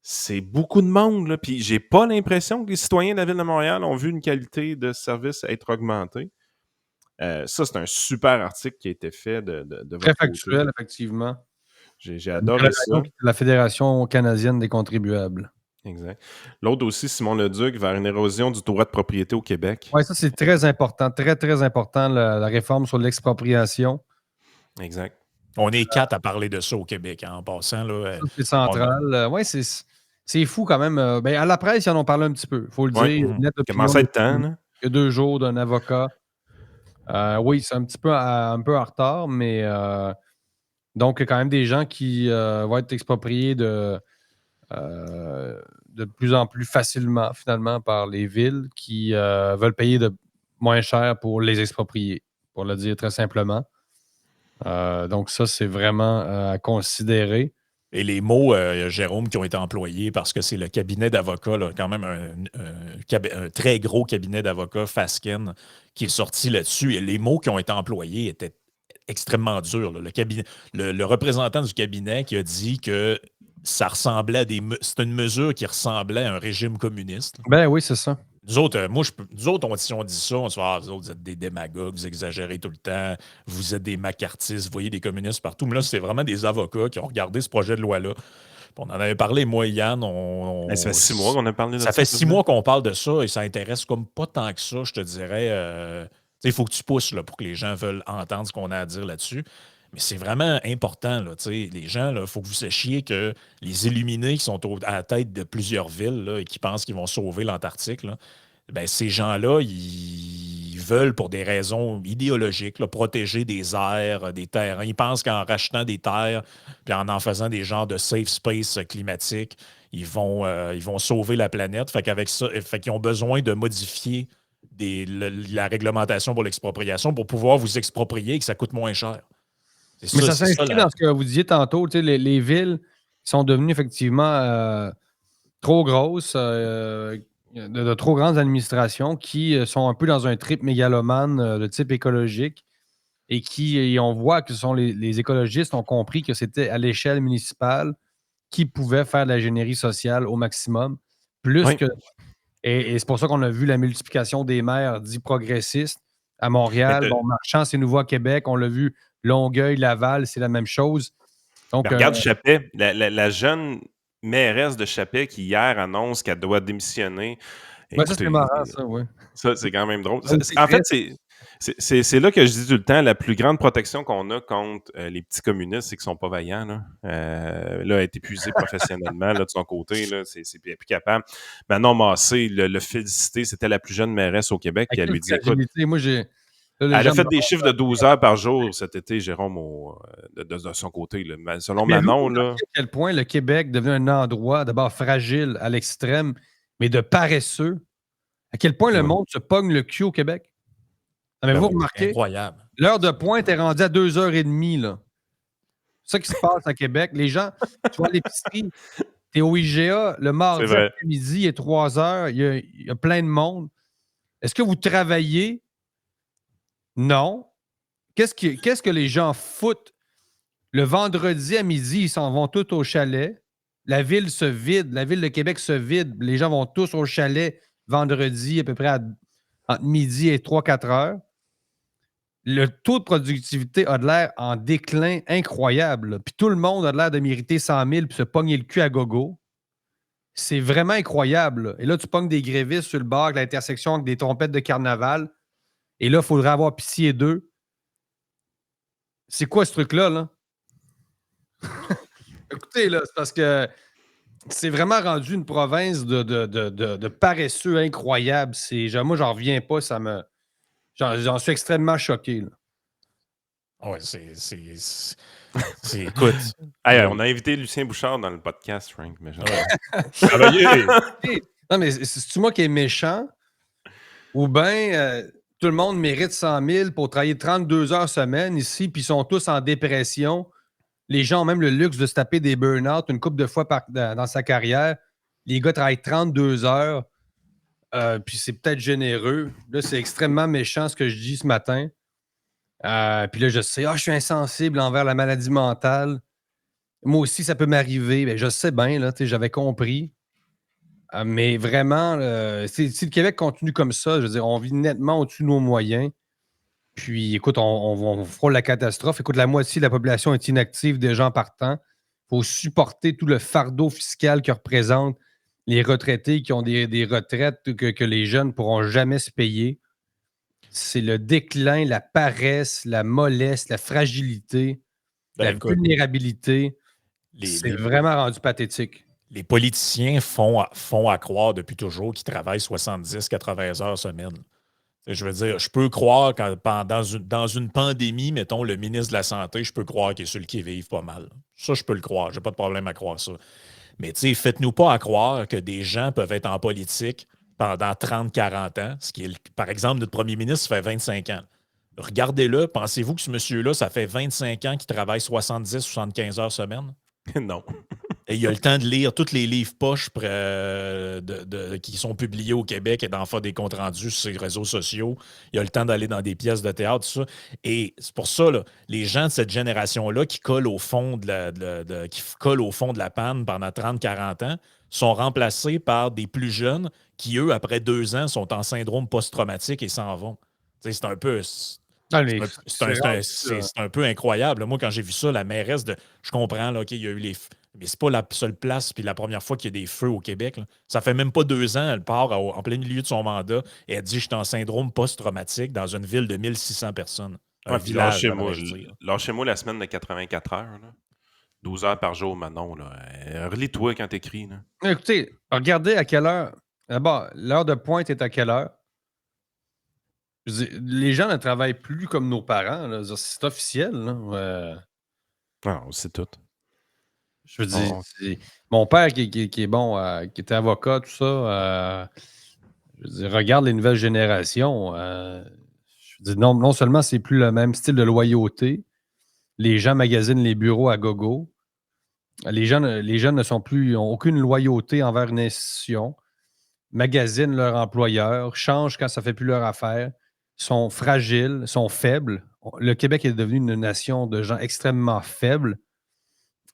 C'est beaucoup de monde, là. Puis j'ai pas l'impression que les citoyens de la ville de Montréal ont vu une qualité de service être augmentée. Ça, c'est un super article qui a été fait de Très votre côté. factuel, effectivement. J'ai adoré ça. La Fédération canadienne des contribuables. Exact. L'autre aussi, Simon Leduc, vers une érosion du droit de propriété au Québec. Oui, ça, c'est très important. Très, très important, la réforme sur l'expropriation. Exact. On est 4 à parler de ça au Québec, hein, en passant. Là, Ça, c'est central. Oui, c'est fou quand même. Ben, à la presse, ils en ont parlé un petit peu. Il faut le Oui. dire. Net Il opinion commence à être temps, là. il y a 2 jours d'un avocat. Oui, c'est un petit peu un peu en retard, mais donc, il y a quand même des gens qui vont être expropriés de plus en plus facilement, finalement, par les villes qui veulent payer de moins cher pour les exproprier, pour le dire très simplement. Donc, ça, c'est vraiment à considérer. Et les mots, Jérôme, qui ont été employés parce que c'est le cabinet d'avocats, là, quand même un très gros cabinet d'avocats, Fasken, qui est sorti là-dessus. Et les mots qui ont été employés étaient extrêmement durs. Là. Le représentant du cabinet qui a dit que ça ressemblait c'était une mesure qui ressemblait à un régime communiste. Ben oui, c'est ça. Nous autres, si on dit ça, on se dit, ah, vous autres, vous êtes des démagogues, vous exagérez tout le temps, vous êtes des macartistes, vous voyez des communistes partout. Mais là, c'est vraiment des avocats qui ont regardé ce projet de loi-là. Puis on en avait parlé, moi et Yann. Ça fait 6 mois qu'on a parlé de ça. Ça fait 6 mois qu'on parle de ça et ça intéresse comme pas tant que ça, je te dirais. Il faut que tu pousses là, pour que les gens veulent entendre ce qu'on a à dire là-dessus. Mais c'est vraiment important. Là, les gens, il faut que vous sachiez que les illuminés qui sont à la tête de plusieurs villes là, et qui pensent qu'ils vont sauver l'Antarctique, là, ben, ces gens-là, ils veulent, pour des raisons idéologiques, là, protéger des aires, des terrains. Ils pensent qu'en rachetant des terres, puis en faisant des genres de safe space climatiques, ils vont sauver la planète. Fait qu'avec ça, fait qu'ils ont besoin de modifier la réglementation pour l'expropriation pour pouvoir vous exproprier et que ça coûte moins cher. Mais ça C'est ça s'inscrit dans ce que vous disiez tantôt, tu sais, les villes qui sont devenues effectivement trop grosses, de trop grandes administrations qui sont un peu dans un trip mégalomane de type écologique et et on voit que ce sont les écologistes ont compris que c'était à l'échelle municipale qui pouvaient faire de l'ingénierie sociale au maximum, plus Oui, que. Et c'est pour ça qu'on a vu la multiplication des maires dits progressistes à mais Montréal. Bon, Marchand, c'est nouveau à Québec. On l'a vu, Longueuil, Laval, c'est la même chose. Donc, regarde Chappé, la jeune mairesse de Chappé qui hier annonce qu'elle doit démissionner. ça, c'est Écoutez, marrant, ça, oui. ça, c'est quand même drôle. C'est En fait, triste. c'est là que je dis tout le temps, la plus grande protection qu'on a contre les petits communistes, c'est qu'ils sont pas vaillants. Là, elle est épuisée professionnellement là, de son côté. Là, c'est plus capable. Manon Massé, le féliciter, c'était la plus jeune mairesse au Québec. À Puis elle quelle lui dit, écoute, fragilité. Moi, là, les elle a gens me fait des chiffres de 12 heures par jour cet été, Jérôme, de son côté. Là. Selon Mais avez-vous Manon, remarqué là, à quel point le Québec devient un endroit d'abord fragile à l'extrême, mais de paresseux? À quel point le ouais. monde se pogne le cul au Québec? Ben Avez-vous oui. remarqué? incroyable. L'heure de pointe est rendue à 2h30, là. C'est ça qui se passe à Québec. Les gens, tu vas à l'épicerie, t'es au IGA, le C'est mardi vrai. après-midi, il est 3h, il y a plein de monde. Est-ce que vous travaillez? Non. Qu'est-ce que les gens foutent? Le vendredi à midi, ils s'en vont tous au chalet. La ville se vide. La ville de Québec se vide. Les gens vont tous au chalet vendredi, à peu près entre midi et 3-4 heures. Le taux de productivité a de l'air en déclin incroyable, là. Puis tout le monde a de l'air de mériter 100 000 puis se pogner le cul à gogo. C'est vraiment incroyable, là. Et là, tu pognes des grévistes sur le bord de l'intersection avec des trompettes de carnaval. Et là, il faudrait avoir pitié d'eux. C'est quoi ce truc-là, là? Écoutez, là, c'est parce que c'est vraiment rendu une province de paresseux incroyable. Moi, j'en reviens pas. J'en suis extrêmement choqué, là. Ouais, écoute, Hey, on a invité Lucien Bouchard dans le podcast, Frank. Mais travailler. Non, mais c'est-tu moi qui est méchant? Ou bien tout le monde mérite 100 000 pour travailler 32 heures semaine ici, puis ils sont tous en dépression. Les gens ont même le luxe de se taper des burn-out une couple de fois dans sa carrière. Les gars travaillent 32 heures, puis c'est peut-être généreux. Là, c'est extrêmement méchant ce que je dis ce matin. Puis là, je sais, je suis insensible envers la maladie mentale. Moi aussi, ça peut m'arriver. Ben, je sais bien, là, j'avais compris. Mais vraiment, si le Québec continue comme ça, je veux dire, on vit nettement au-dessus de nos moyens. Puis, écoute, on frôle la catastrophe. Écoute, la moitié de la population est inactive déjà en partant. Il faut supporter tout le fardeau fiscal que représentent les retraités qui ont des retraites que les jeunes ne pourront jamais se payer. C'est le déclin, la paresse, la mollesse, la fragilité, la Écoute, vulnérabilité. C'est vraiment rendu pathétique. les politiciens font à croire depuis toujours qu'ils travaillent 70-80 heures semaine. Je veux dire, je peux croire que dans une pandémie, mettons, le ministre de la Santé, je peux croire qu'il est sur le qui-vive pas mal. Ça, je peux le croire. J'ai pas de problème à croire ça. Mais tu sais, faites-nous pas à croire que des gens peuvent être en politique pendant 30-40 ans, ce qui est, par exemple, notre premier ministre, ça fait 25 ans. Regardez-le, pensez-vous que ce monsieur-là, ça fait 25 ans qu'il travaille 70-75 heures semaine? non. Et il a le temps de lire tous les livres poches qui sont publiés au Québec et d'en faire des comptes rendus sur ses réseaux sociaux. Il a le temps d'aller dans des pièces de théâtre, tout ça. Et c'est pour ça, là, les gens de cette génération-là qui collent au fond de la panne pendant 30-40 ans sont remplacés par des plus jeunes qui, eux, après 2 ans, sont en syndrome post-traumatique et s'en vont. Tu sais, c'est un peu... C'est un peu incroyable. Moi, quand j'ai vu ça, la mairesse de... Je comprends, là, OK, il y a eu les... Mais c'est pas la seule place, puis la première fois qu'il y a des feux au Québec. Là. Ça fait même pas 2 ans, elle part en plein milieu de son mandat et elle dit « Je suis en syndrome post-traumatique dans une ville de 1600 personnes. » Un village, lâchez-moi la semaine de 84 heures. Là. 12 heures par jour, Manon. Relis-toi quand t'écris. Écoutez, regardez à quelle heure D'abord, l'heure de pointe est à quelle heure? Je veux dire, les gens ne travaillent plus comme nos parents, là. Je veux dire, c'est officiel, là. Non, on sait tout. Je veux dire, On- mon père qui est bon, qui était avocat, tout ça, je veux dire, regarde les nouvelles générations. Je veux dire, non seulement c'est plus le même style de loyauté, les gens magasinent les bureaux à gogo. Les jeunes ne sont plus, ont aucune loyauté envers une institution, magasinent leur employeur, changent quand ça ne fait plus leur affaire, sont fragiles, sont faibles. Le Québec est devenu une nation de gens extrêmement faibles.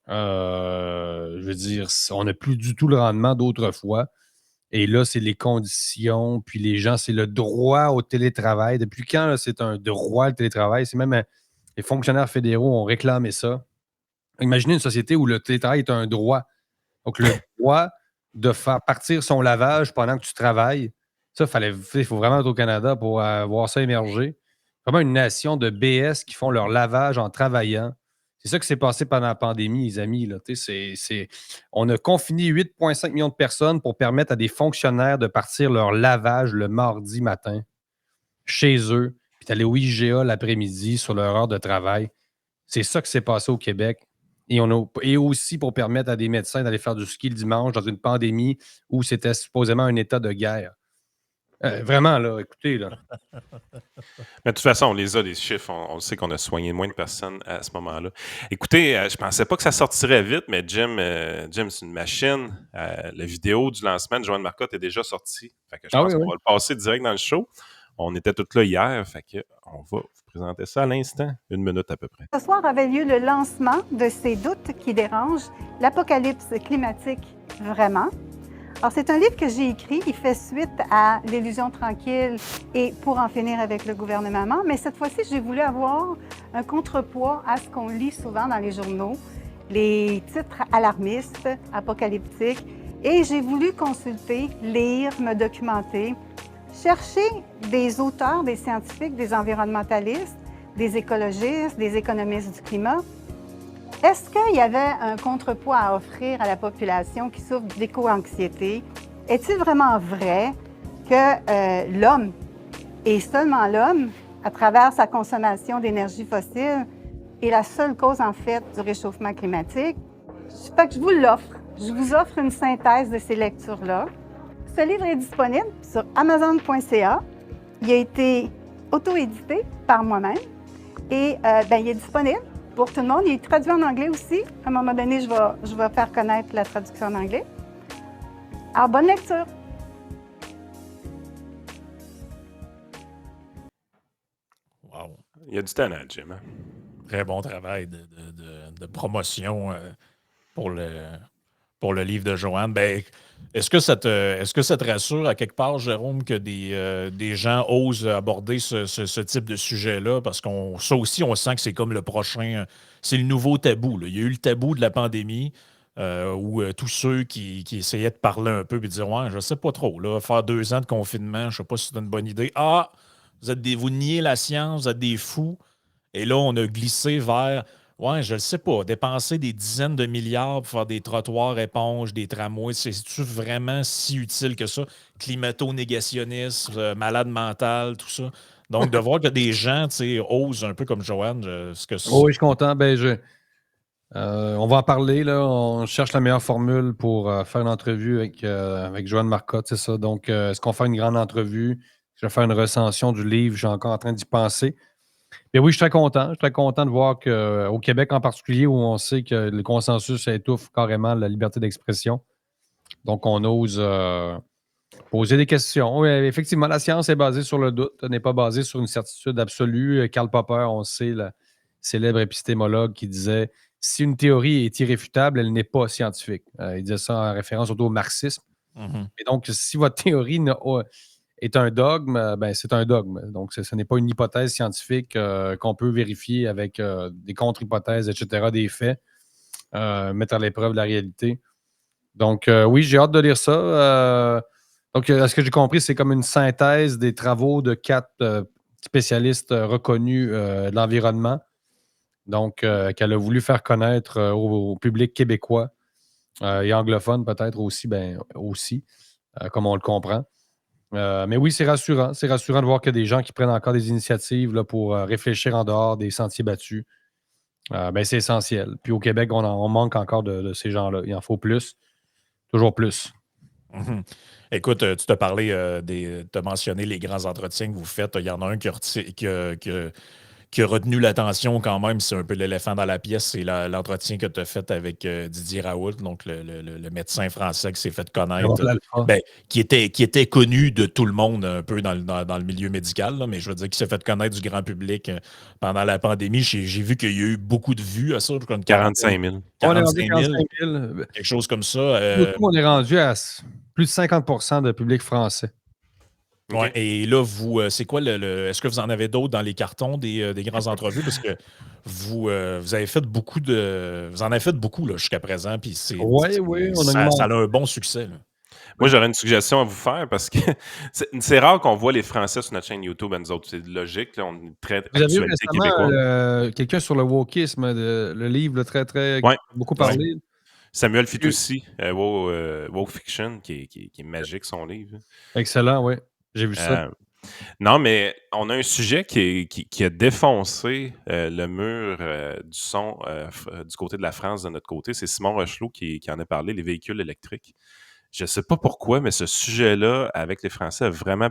Je veux dire, on n'a plus du tout le rendement d'autrefois. Et là, c'est les conditions, puis les gens, c'est le droit au télétravail. Depuis quand là, c'est un droit, le télétravail? C'est même les fonctionnaires fédéraux ont réclamé ça. Imaginez une société où le télétravail est un droit. Donc, le droit de faire partir son lavage pendant que tu travailles, ça, il faut vraiment être au Canada pour voir ça émerger. Vraiment une nation de BS qui font leur lavage en travaillant. C'est ça qui s'est passé pendant la pandémie, les amis. Là. On a confiné 8,5 millions de personnes pour permettre à des fonctionnaires de partir leur lavage le mardi matin chez eux, puis d'aller au IGA l'après-midi sur leur heure de travail. C'est ça qui s'est passé au Québec. Et aussi pour permettre à des médecins d'aller faire du ski le dimanche dans une pandémie où c'était supposément un état de guerre. Vraiment, là, écoutez, là. Mais de toute façon, on les a, les chiffres. On sait qu'on a soigné moins de personnes à ce moment-là. Écoutez, je pensais pas que ça sortirait vite, mais Jim, c'est une machine. La vidéo du lancement de Joanne Marcotte est déjà sortie. Fait que je Ah oui, pense qu'on oui. va le passer direct dans le show. On était tous là hier, fait que on va vous présenter ça à l'instant, 1 minute à peu près. Ce soir avait lieu le lancement de Ces doutes qui dérangent, l'apocalypse climatique vraiment. Alors, c'est un livre que j'ai écrit, il fait suite à L'illusion tranquille et Pour en finir avec le gouvernement, mais cette fois-ci, j'ai voulu avoir un contrepoids à ce qu'on lit souvent dans les journaux, les titres alarmistes, apocalyptiques, et j'ai voulu consulter, lire, me documenter, chercher des auteurs, des scientifiques, des environnementalistes, des écologistes, des économistes du climat. Est-ce qu'il y avait un contrepoids à offrir à la population qui souffre d'éco-anxiété? Est-il vraiment vrai que l'homme, et seulement l'homme, à travers sa consommation d'énergie fossile, est la seule cause, en fait, du réchauffement climatique? Fait que je vous l'offre. Je vous offre une synthèse de ces lectures-là. Ce livre est disponible sur Amazon.ca. Il a été auto-édité par moi-même et il est disponible pour tout le monde. Il est traduit en anglais aussi. À un moment donné, je vais faire connaître la traduction en anglais. Alors, bonne lecture! Wow. Il y a du talent, Jim. Hein? Très bon travail de promotion pour le livre de Joanne. Ben, est-ce que ça te rassure à quelque part, Jérôme, que des gens osent aborder ce type de sujet-là? Parce ça aussi, on sent que c'est comme le prochain, c'est le nouveau tabou. Là. Il y a eu le tabou de la pandémie où tous ceux qui essayaient de parler un peu et de dire ouais, je sais pas trop, là, faire 2 ans de confinement, je sais pas si c'est une bonne idée. Ah, vous niez la science, vous êtes des fous. Et là, on a glissé vers, ouais, je ne sais pas, dépenser des dizaines de milliards pour faire des trottoirs éponges, des tramways, c'est-tu vraiment si utile que ça? Climato-négationniste, malade mental, tout ça. Donc, de voir que des gens, tu sais, osent un peu comme Joanne, Oh, oui, je suis content. On va en parler, là. On cherche la meilleure formule pour faire une entrevue avec Joanne Marcotte, c'est ça. Donc, est-ce qu'on fait une grande entrevue? Je vais faire une recension du livre. Je suis encore en train d'y penser. Mais oui, je suis très content. Je suis très content de voir qu'au Québec en particulier, où on sait que le consensus étouffe carrément la liberté d'expression. Donc, on ose poser des questions. Oui, effectivement, la science est basée sur le doute, elle n'est pas basée sur une certitude absolue. Karl Popper, on sait, le célèbre épistémologue qui disait si une théorie est irréfutable, elle n'est pas scientifique. Il disait ça en référence au marxisme. Mhm. Et donc, si votre théorie est un dogme, ben, c'est un dogme. Donc, ce n'est pas une hypothèse scientifique qu'on peut vérifier avec des contre-hypothèses, etc., des faits, mettre à l'épreuve la réalité. Donc, oui, j'ai hâte de lire ça. Donc, à ce que j'ai compris, c'est comme une synthèse des travaux de 4 spécialistes reconnus de l'environnement. Donc, qu'elle a voulu faire connaître au public québécois et anglophone peut-être aussi. comme on le comprend. Mais oui, c'est rassurant. C'est rassurant de voir qu'il y a des gens qui prennent encore des initiatives là, pour réfléchir en dehors des sentiers battus. C'est essentiel. Puis au Québec, on manque encore de ces gens-là. Il en faut plus, toujours plus. Mhm. Écoute, tu t'as parlé tu as mentionné les grands entretiens que vous faites. Il y en a un qui a retenu l'attention quand même, c'est un peu l'éléphant dans la pièce, c'est l'entretien que tu as fait avec Didier Raoult, donc le médecin français qui s'est fait connaître, qui était connu de tout le monde un peu dans le milieu médical, là, mais je veux dire qui s'est fait connaître du grand public pendant la pandémie. J'ai vu qu'il y a eu beaucoup de vues à ça, comme 45 000. 45 000, 000. quelque chose comme ça. On est rendu à plus de 50% de public français. Ouais, et là, c'est quoi est-ce que vous en avez d'autres dans les cartons des grandes entrevues? Parce que vous avez fait beaucoup vous en avez fait beaucoup là, jusqu'à présent, puis ça a un bon succès. Là. Moi, j'aurais une suggestion à vous faire parce que c'est rare qu'on voit les Français sur notre chaîne YouTube à nous autres. C'est logique. Là, on est très vous avez vu actualité récemment québécoise. quelqu'un sur le wokisme, le livre très, très beaucoup parlé. Samuel Fitoussi, Woke Fiction, qui est magique, son livre. Excellent, oui. J'ai vu ça. Non, mais on a un sujet qui a défoncé le mur du son du côté de la France, de notre côté. C'est Simon Rochelot qui en a parlé, les véhicules électriques. Je ne sais pas pourquoi, mais ce sujet-là, avec les Français, a vraiment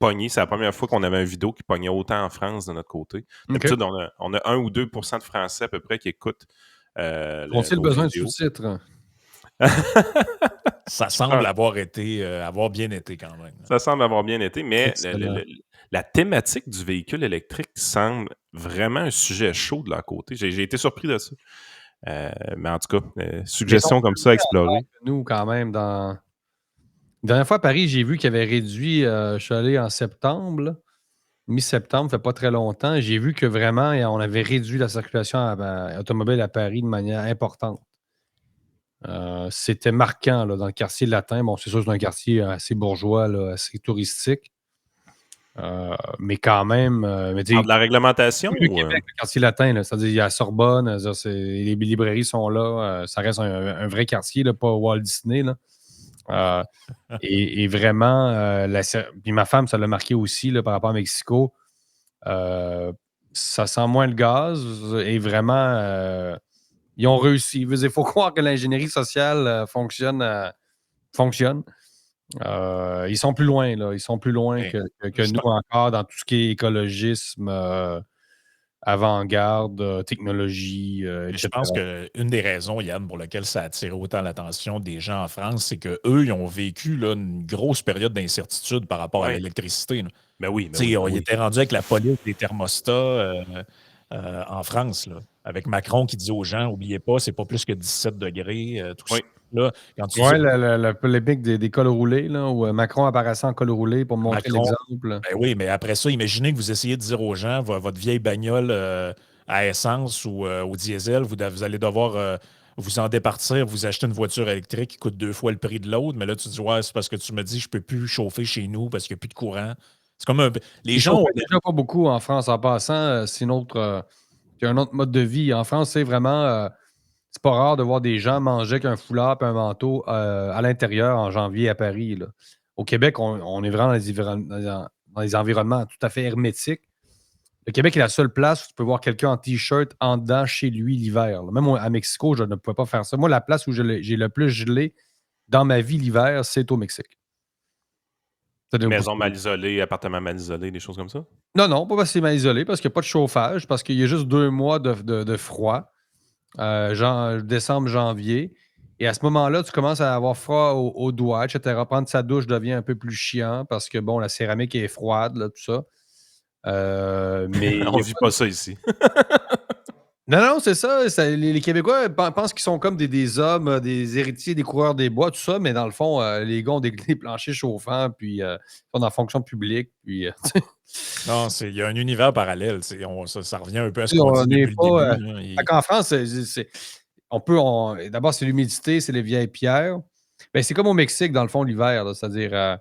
pogné. C'est la première fois qu'on avait une vidéo qui pognait autant en France de notre côté. D'habitude, on a 1 ou 2 % de Français à peu près qui écoutent. Ont-ils besoin de sous-titres? Ça semble avoir bien été quand même. Ça semble avoir bien été, mais la thématique du véhicule électrique semble vraiment un sujet chaud de leur côté. J'ai été surpris de ça. Mais en tout cas, suggestion comme ça à explorer. Nous, quand même, La dernière fois à Paris, j'ai vu qu'ils avaient réduit, je suis allé en septembre, mi-septembre, ça fait pas très longtemps. J'ai vu que vraiment, on avait réduit la circulation automobile à Paris de manière importante. C'était marquant là, dans le quartier latin. Bon, c'est sûr que c'est un quartier assez bourgeois, là, assez touristique. Mais quand même. De la réglementation? Le Québec, le quartier latin, là, c'est-à-dire il y a Sorbonne, les librairies sont là. Ça reste un vrai quartier, là, pas Walt Disney. Là. Et vraiment, puis ma femme, ça l'a marqué aussi là, par rapport à Mexico. Ça sent moins le gaz et vraiment, ils ont réussi. Il faut croire que l'ingénierie sociale fonctionne. Ils sont plus loin, là. Ils sont plus loin que nous encore dans tout ce qui est écologisme, avant-garde, technologie, etc. Je pense qu'une des raisons, Yann, pour lesquelles ça a attiré autant l'attention des gens en France, c'est qu'eux, ils ont vécu là, une grosse période d'incertitude par rapport à l'électricité. Là. Ben oui. Ils étaient rendus avec la police des thermostats en France, là, avec Macron qui dit aux gens, n'oubliez pas, c'est pas plus que 17 degrés, tout ça. Là, la polémique des cols roulés, là, où Macron apparaissait en col roulé pour montrer l'exemple. Ben oui, mais après ça, imaginez que vous essayez de dire aux gens, votre vieille bagnole à essence ou au diesel, vous allez devoir vous en départir, vous acheter une voiture électrique qui coûte 2 fois le prix de l'autre, mais là, tu dis, ouais, c'est parce que tu me dis, je peux plus chauffer chez nous parce qu'il n'y a plus de courant. C'est comme les gens ont déjà pas beaucoup en France. En passant, c'est un autre mode de vie. En France, c'est vraiment... c'est pas rare de voir des gens manger avec un foulard et un manteau à l'intérieur en janvier à Paris. Là. Au Québec, on est vraiment dans des environnements tout à fait hermétiques. Le Québec est la seule place où tu peux voir quelqu'un en T-shirt en dedans chez lui l'hiver. Là. Même à Mexico, je ne pouvais pas faire ça. Moi, la place où j'ai le plus gelé dans ma vie l'hiver, c'est au Mexique. Maison mal isolée, appartement mal isolé, des choses comme ça? Non, pas parce que c'est mal isolé, parce qu'il n'y a pas de chauffage, parce qu'il y a juste 2 mois de froid. Décembre, janvier. Et à ce moment-là, tu commences à avoir froid aux doigts, etc. Prendre sa douche devient un peu plus chiant parce que, bon, la céramique est froide, là, tout ça. Mais on ne vit pas ça ici. Non, c'est ça. Les Québécois pensent qu'ils sont comme des hommes, des héritiers, des coureurs des bois, tout ça. Mais dans le fond, les gars ont des planchers chauffants, puis ils sont dans la fonction publique. Puis, non, il y a un univers parallèle. Ça revient un peu à ce qu'on dit depuis le début. En France, d'abord, c'est l'humidité, c'est les vieilles pierres. Ben, c'est comme au Mexique, dans le fond, l'hiver. C'est-à-dire,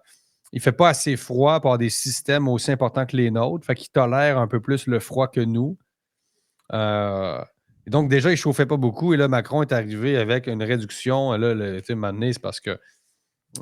il ne fait pas assez froid pour avoir des systèmes aussi importants que les nôtres. Fait qu'ils tolèrent un peu plus le froid que nous. Et donc, déjà, il ne chauffait pas beaucoup. Et là, Macron est arrivé avec une réduction. Là, un moment donné, c'est parce que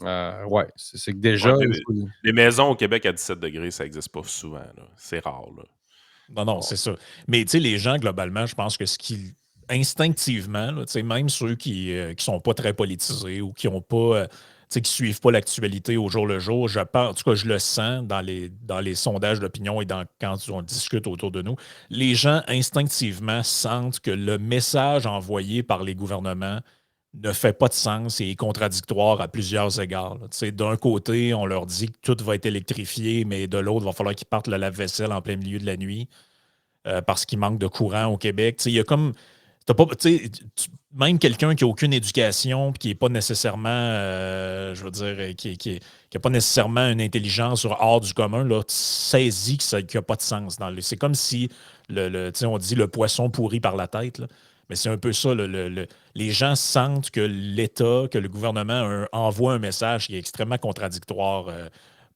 Ouais, c'est que déjà, Ouais, il faut- les maisons au Québec à 17 degrés, ça n'existe pas souvent. Là. C'est rare. Là. Non, c'est ça. Mais tu sais, les gens, globalement, je pense que ce qui instinctivement, là, tu sais, même ceux qui sont pas très politisés ou qui ont pas, tu sais, qui suivent pas l'actualité au jour le jour, je pense, en tout cas, je le sens dans les sondages d'opinion et quand on discute autour de nous, les gens instinctivement sentent que le message envoyé par les gouvernements ne fait pas de sens et est contradictoire à plusieurs égards. Là. Tu sais, d'un côté, on leur dit que tout va être électrifié, mais de l'autre, il va falloir qu'ils partent le lave-vaisselle en plein milieu de la nuit parce qu'il manque de courant au Québec. Tu sais, il y a comme. T'as pas, tu sais, même quelqu'un qui n'a aucune éducation et qui n'est pas nécessairement, je veux dire, qui a pas nécessairement une intelligence hors du commun, là, saisit qu'il n'y a pas de sens. C'est comme si, tu sais, on dit le poisson pourri par la tête, là. Mais c'est un peu ça. Les gens sentent que l'État, que le gouvernement envoie un message qui est extrêmement contradictoire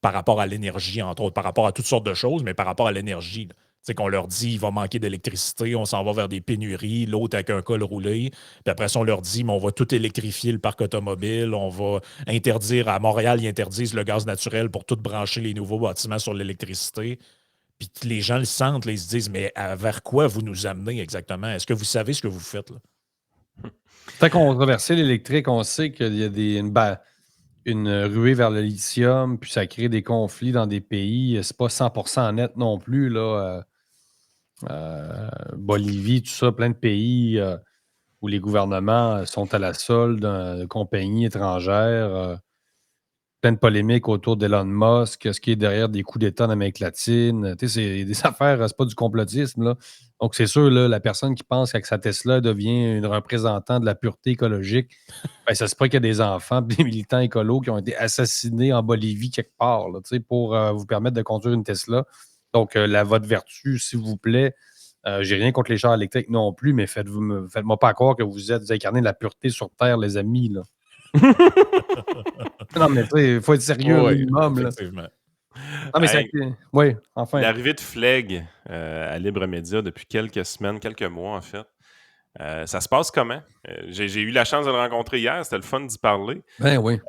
par rapport à l'énergie, entre autres, par rapport à toutes sortes de choses, mais par rapport à l'énergie. Là. C'est qu'on leur dit il va manquer d'électricité, on s'en va vers des pénuries, l'autre avec un col roulé. Puis après ça, on leur dit mais on va tout électrifier le parc automobile, on va interdire, à Montréal, ils interdisent le gaz naturel pour tout brancher les nouveaux bâtiments sur l'électricité. Puis les gens le sentent, là, ils se disent mais vers quoi vous nous amenez exactement? Est-ce que vous savez ce que vous faites? Là? Tant qu'on controversé l'électrique, on sait qu'il y a une ruée vers le lithium, puis ça crée des conflits dans des pays. C'est pas 100% net non plus, là. Bolivie, tout ça, plein de pays où les gouvernements sont à la solde de compagnies étrangères. Plein de polémiques autour d'Elon Musk, ce qui est derrière des coups d'État en Amérique latine. Tu sais, c'est des affaires, c'est pas du complotisme, là. Donc, c'est sûr, là, la personne qui pense qu'avec sa Tesla devient un représentant de la pureté écologique, ben, ça se peut qu'il y a des enfants, des militants écolos qui ont été assassinés en Bolivie quelque part, là, tu sais, pour vous permettre de conduire une Tesla. Donc, la votre vertu, s'il vous plaît. J'ai rien contre les chars électriques non plus, mais faites-moi pas croire que vous incarnez de la pureté sur Terre, les amis, là. Non, mais tu sais, il faut être sérieux au Oui, minimum, là. effectivement. Non, mais Hey, oui, enfin. l'arrivée de Fleg à Libre Média depuis quelques semaines, quelques mois en fait, ça se passe comment? J'ai eu la chance de le rencontrer hier, c'était le fun d'y parler. Ben oui.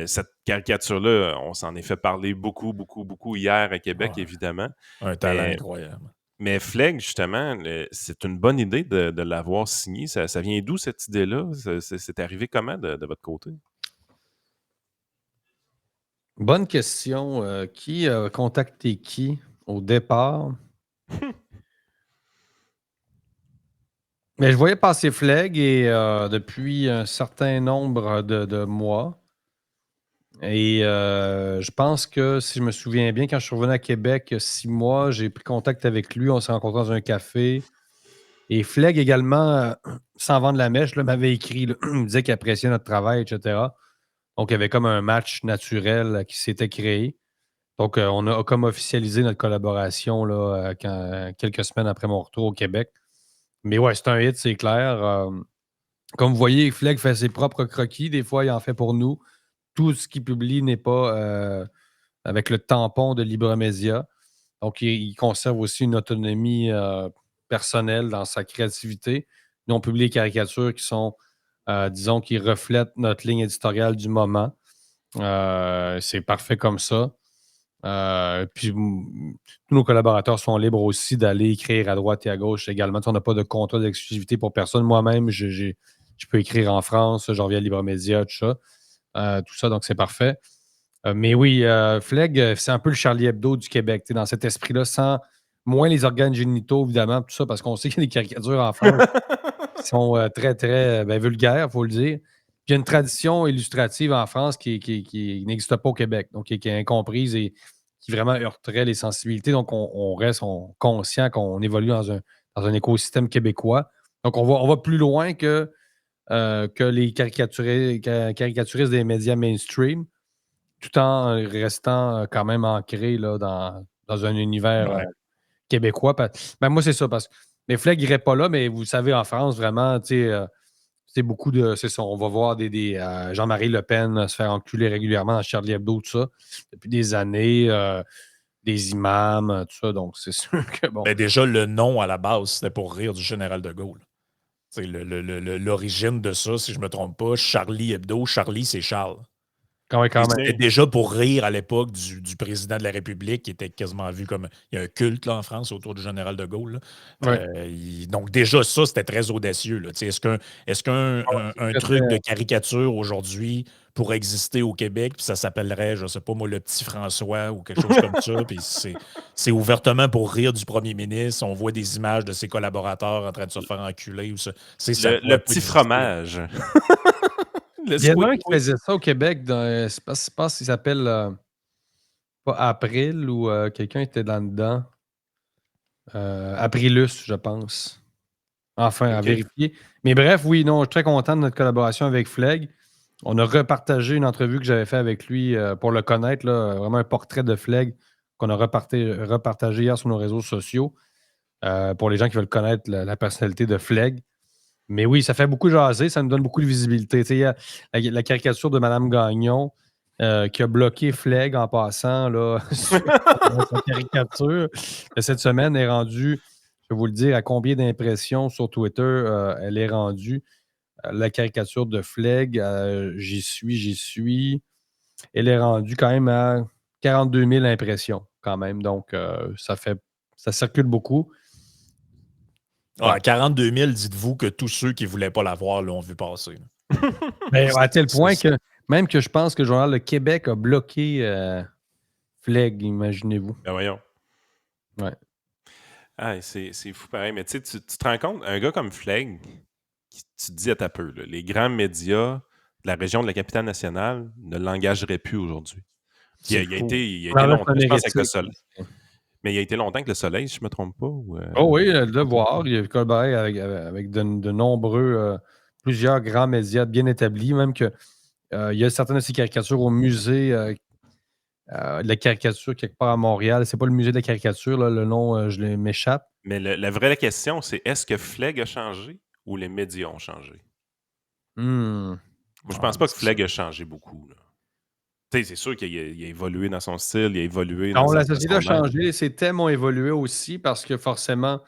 Cette caricature-là, on s'en est fait parler beaucoup, beaucoup, beaucoup hier à Québec, Ouais. évidemment. Un talent incroyable. Mais Fleg, justement, c'est une bonne idée de l'avoir signé. Ça vient d'où cette idée-là? C'est arrivé comment de votre côté? Bonne question. Qui a contacté qui au départ? Mais je voyais passer Fleg et depuis un certain nombre de mois. Et je pense que, si je me souviens bien, quand je suis revenu à Québec, il y a 6 mois, j'ai pris contact avec lui. On s'est rencontrés dans un café. Et Fleg également, sans vendre la mèche, là, m'avait écrit. Là, il me disait qu'il appréciait notre travail, etc. Donc, il y avait comme un match naturel qui s'était créé. Donc, on a comme officialisé notre collaboration là, quelques semaines après mon retour au Québec. Mais ouais, c'est un hit, c'est clair. Comme vous voyez, Fleg fait ses propres croquis. Des fois, il en fait pour nous. Tout ce qu'il publie n'est pas avec le tampon de Libremédia. Donc, il conserve aussi une autonomie personnelle dans sa créativité. Nous, on publie des caricatures qui sont, disons, qui reflètent notre ligne éditoriale du moment. C'est parfait comme ça. Puis, tous nos collaborateurs sont libres aussi d'aller écrire à droite et à gauche également. Tu sais, on n'a pas de contrat d'exclusivité pour personne. Moi-même, je peux écrire en France, j'en reviens à Libremédia, tout ça. Tout ça, donc c'est parfait. Mais oui, Fleg, c'est un peu le Charlie Hebdo du Québec, dans cet esprit-là, sans moins les organes génitaux, évidemment, tout ça, parce qu'on sait qu'il y a des caricatures en France qui sont très, très vulgaires, il faut le dire. Puis il y a une tradition illustrative en France qui n'existe pas au Québec, donc qui est incomprise et qui vraiment heurterait les sensibilités. Donc, on reste conscient qu'on évolue dans un écosystème québécois. Donc, on va plus loin que les caricaturistes des médias mainstream, tout en restant quand même ancré là, dans un univers québécois. Ben, moi, c'est ça. Mais Fleg n'irait pas là, mais vous savez, en France, vraiment, c'est beaucoup de. C'est ça. On va voir des Jean-Marie Le Pen se faire enculer régulièrement dans Charlie Hebdo, tout ça, depuis des années. Des imams, tout ça. Donc, c'est sûr que bon. Ben déjà, le nom à la base, c'était pour rire du général de Gaulle. C'est l'origine de ça, si je ne me trompe pas, Charlie Hebdo. Charlie, c'est Charles. Quand même. C'était déjà pour rire à l'époque du président de la République, qui était quasiment vu comme... Il y a un culte là, en France autour du général de Gaulle. Donc déjà, ça, c'était très audacieux. Là. Est-ce qu'un truc de caricature aujourd'hui pourrait exister au Québec, puis ça s'appellerait, je ne sais pas moi, le petit François ou quelque chose comme ça, puis c'est ouvertement pour rire du premier ministre. On voit des images de ses collaborateurs en train de se faire enculer. Ou ça. Le petit fromage. Il y en a un qui faisait ça au Québec. Je ne sais pas s'il s'appelle pas April ou quelqu'un était dedans. Aprilus, je pense. Enfin, à vérifier. Mais bref, oui, non, je suis très content de notre collaboration avec Flegg. On a repartagé une entrevue que j'avais faite avec lui pour le connaître, là, vraiment un portrait de Flegg qu'on a repartagé hier sur nos réseaux sociaux pour les gens qui veulent connaître la personnalité de Flegg. Mais oui, ça fait beaucoup jaser, ça nous donne beaucoup de visibilité. Il y a la caricature de Mme Gagnon qui a bloqué Flegg en passant là, sur sa caricature. Cette semaine est rendue, je vais vous le dire, à combien d'impressions sur Twitter elle est rendue. La caricature de Flegg, j'y suis. Elle est rendue quand même à 42 000 impressions quand même. Donc, ça circule beaucoup. À 42 000, dites-vous que tous ceux qui ne voulaient pas la voir l'ont vu passer. À tel point que même que je pense que le Journal de Québec a bloqué Flegg, imaginez-vous. Ben voyons. Ouais. Ah, c'est fou pareil. Mais tu te rends compte, un gars comme Flegg, tu te dis à ta peu, là, les grands médias de la région de la capitale nationale ne l'engageraient plus aujourd'hui. Il a été longtemps, je pense, avec le Soleil. Mais il a été longtemps avec le Soleil, si je ne me trompe pas. Oh oui, le Devoir. Il a collaboré avec de nombreux, plusieurs grands médias bien établis, même que il y a certaines de ces caricatures au musée de la caricature quelque part à Montréal. C'est pas le musée de la caricature, là, le nom, m'échappe. Mais la vraie question, c'est est-ce que Flegg a changé ou les médias ont changé? Moi, je pense pas que Flegg a changé beaucoup. C'est sûr qu'il a évolué dans son style, il a évolué dans la société a changé, ses thèmes ont évolué aussi parce que forcément,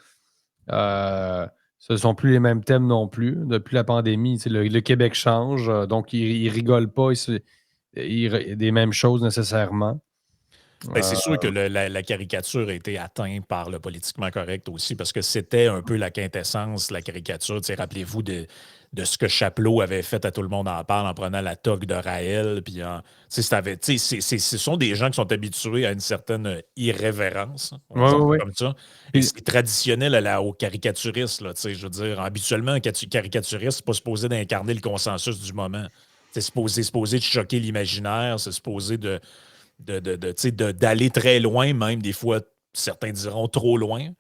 ce ne sont plus les mêmes thèmes non plus. Depuis la pandémie, le Québec change, donc il ne rigole pas des mêmes choses nécessairement. C'est sûr que la caricature a été atteinte par le politiquement correct aussi, parce que c'était un peu la quintessence, la caricature. Rappelez-vous de ce que Chapelot avait fait à Tout le monde en parle en prenant la toque de Raël. Puis ce sont des gens qui sont habitués à une certaine irrévérence, comme ça. Et c'est traditionnel aux caricaturistes. Là, je veux dire, habituellement, un caricaturiste, c'est pas supposé d'incarner le consensus du moment. C'est supposé de choquer l'imaginaire, c'est supposé d'aller très loin, même des fois, certains diront trop loin.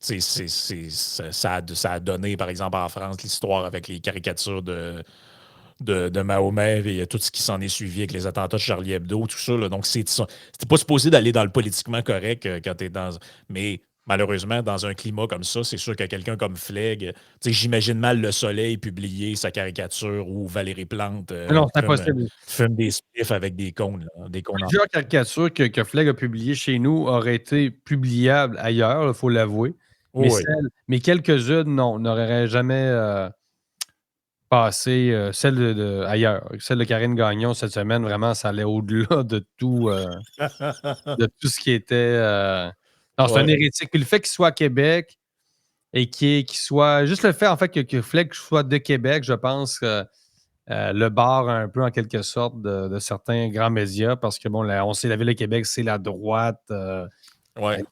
Ça a donné, par exemple, en France, l'histoire avec les caricatures de Mahomet et tout ce qui s'en est suivi avec les attentats de Charlie Hebdo, tout ça. Là. Donc, c'était pas supposé d'aller dans le politiquement correct quand tu es dans... Mais malheureusement, dans un climat comme ça, c'est sûr que quelqu'un comme Flegg, j'imagine mal Le Soleil publier sa caricature ou Valérie Plante fume des spliffs avec des cônes. Plusieurs caricatures que Flegg a publiées chez nous auraient été publiables ailleurs, il faut l'avouer. Mais quelques-unes, non, n'auraient jamais passé. Celle ailleurs. Celle de Karine Gagnon cette semaine, vraiment, ça allait au-delà de tout, de tout ce qui était... Non, c'est un hérétique. Puis le fait qu'il soit à Québec et qu'il soit... Juste le fait, en fait, que Flegg soit de Québec, je pense que le barre un peu, en quelque sorte, de certains grands médias parce que, bon, on sait, la Ville de Québec, c'est la droite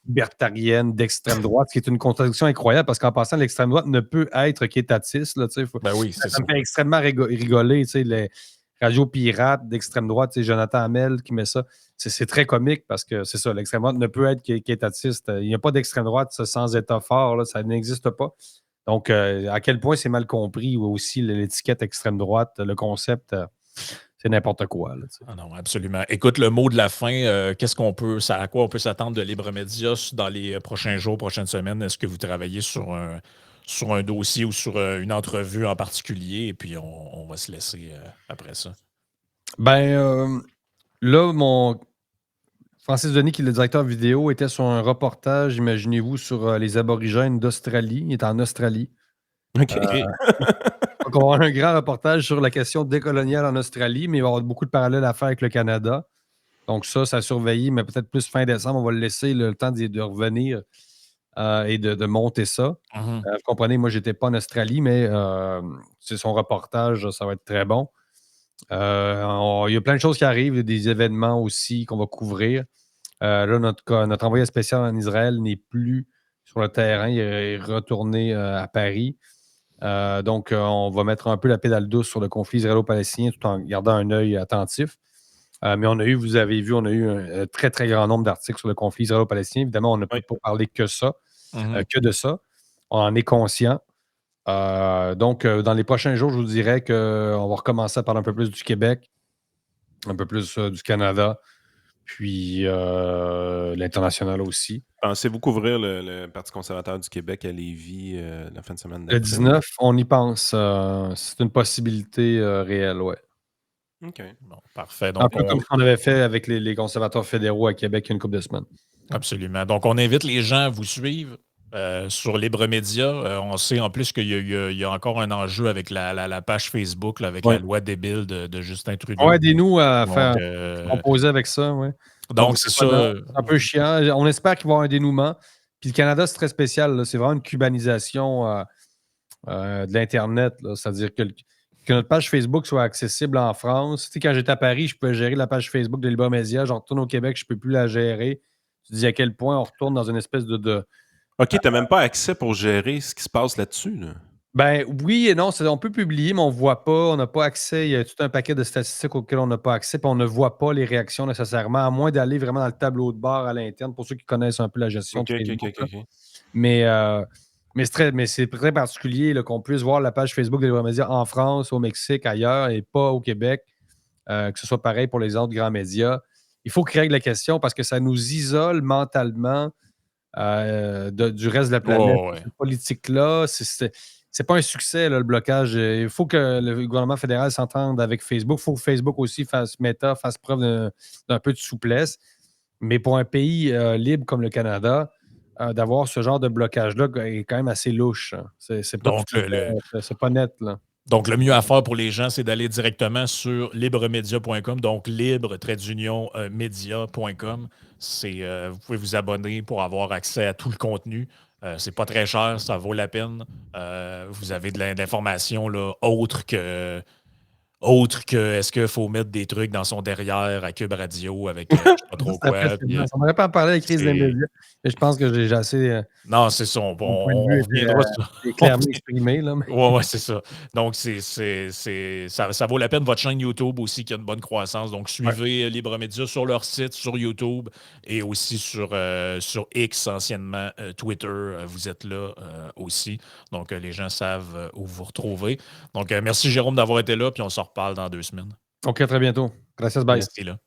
libertarienne d'extrême droite, ce qui est une contradiction incroyable parce qu'en passant, l'extrême droite ne peut être qu'étatiste. Là, ça me fait extrêmement rigoler, les radios pirates d'extrême droite, Jonathan Hamel qui met ça. C'est très comique parce que c'est ça, l'extrême droite ne peut être qu'étatiste. Il n'y a pas d'extrême droite sans État fort, là, ça n'existe pas. Donc, à quel point c'est mal compris ou aussi l'étiquette extrême droite, le concept, c'est n'importe quoi. Là, non, absolument. Écoute, le mot de la fin, à quoi on peut s'attendre de Libre Média dans les prochains jours, prochaines semaines? Est-ce que vous travaillez sur un dossier ou sur une entrevue en particulier? Et puis, on va se laisser après ça. Là, Francis Denis, qui est le directeur vidéo, était sur un reportage, imaginez-vous, sur les aborigènes d'Australie. Il est en Australie. OK. Donc, on va avoir un grand reportage sur la question décoloniale en Australie, mais il va y avoir beaucoup de parallèles à faire avec le Canada. Donc, ça a surveillé, mais peut-être plus fin décembre. On va le laisser le temps de revenir et de monter ça. Mhm. Vous comprenez, moi, je n'étais pas en Australie, mais c'est son reportage, ça va être très bon. Il y a plein de choses qui arrivent, il y a des événements aussi qu'on va couvrir. Là, notre envoyé spécial en Israël n'est plus sur le terrain, il est retourné à Paris. Donc, on va mettre un peu la pédale douce sur le conflit israélo-palestinien tout en gardant un œil attentif. Mais vous avez vu, on a eu un très, très grand nombre d'articles sur le conflit israélo-palestinien. Évidemment, on ne peut Oui. pas parler que Mhm. de ça. On en est conscient. Donc, dans les prochains jours, je vous dirais qu'on va recommencer à parler un peu plus du Québec, un peu plus du Canada, puis l'international aussi. Pensez-vous couvrir le Parti conservateur du Québec à Lévis la fin de semaine Le d'après? 19, on y pense. C'est une possibilité réelle, ouais. OK. Bon, parfait. Un Donc, peu comme ce qu'on avait fait avec les conservateurs fédéraux à Québec il y a une couple de semaines. absolument. Donc, on invite les gens à vous suivre sur Libre Média. On sait en plus qu'il y a encore un enjeu avec la page Facebook, là, avec Ouais. la loi débile de Justin Trudeau. Aidez-nous à faire Donc, composer avec ça, ouais. donc c'est ça. C'est un peu chiant. On espère qu'il va y avoir un dénouement. Puis le Canada, c'est très spécial, là. C'est vraiment une cubanisation de l'Internet, là. C'est-à-dire que notre page Facebook soit accessible en France. Tu sais, quand j'étais à Paris, je pouvais gérer la page Facebook de Libre Média. Je retourne au Québec, je ne peux plus la gérer. Tu dis à quel point on retourne dans une espèce de... OK, tu n'as même pas accès pour gérer ce qui se passe là-dessus, là. Ben oui et non, on peut publier, mais on ne voit pas, on n'a pas accès. Il y a tout un paquet de statistiques auxquelles on n'a pas accès, puis on ne voit pas les réactions nécessairement, à moins d'aller vraiment dans le tableau de bord à l'interne, pour ceux qui connaissent un peu la gestion OK, de OK, Facebook. OK, OK. Mais c'est très particulier là, qu'on puisse voir la page Facebook des Libre Médias en France, au Mexique, ailleurs, et pas au Québec, que ce soit pareil pour les autres grands médias. Il faut qu'ils règlent la question parce que ça nous isole mentalement du reste de la planète. Ouais, ouais. Cette politique-là, c'est pas un succès, là, le blocage. Il faut que le gouvernement fédéral s'entende avec Facebook. Il faut que Facebook aussi fasse preuve d'un peu de souplesse. Mais pour un pays libre comme le Canada, d'avoir ce genre de blocage-là est quand même assez louche, hein. C'est pas, Donc, c'est pas net, là. Donc, le mieux à faire pour les gens, c'est d'aller directement sur libremedia.com. Donc, libre-media.com. Vous pouvez vous abonner pour avoir accès à tout le contenu. C'est pas très cher, ça vaut la peine. Vous avez de l'information là, autre que est-ce qu'il faut mettre des trucs dans son derrière à Cube Radio avec je sais pas trop Ça quoi. Puis, on n'aurait pas parlé de la crise des c'est- médias, mais je pense que j'ai assez. non, c'est ça. Mon point de vue On reviendra sur. est clairement exprimé, là. Ouais, c'est ça. Donc, ça vaut la peine. Votre chaîne YouTube aussi qui a une bonne croissance. Donc, suivez Libre Média sur leur site, sur YouTube et aussi sur X, anciennement Twitter. Vous êtes là aussi. Donc, les gens savent où vous retrouver. Donc, merci Jérôme d'avoir été là, puis on se reparle dans 2 semaines. OK, à très bientôt. Gracias, bye. Merci là.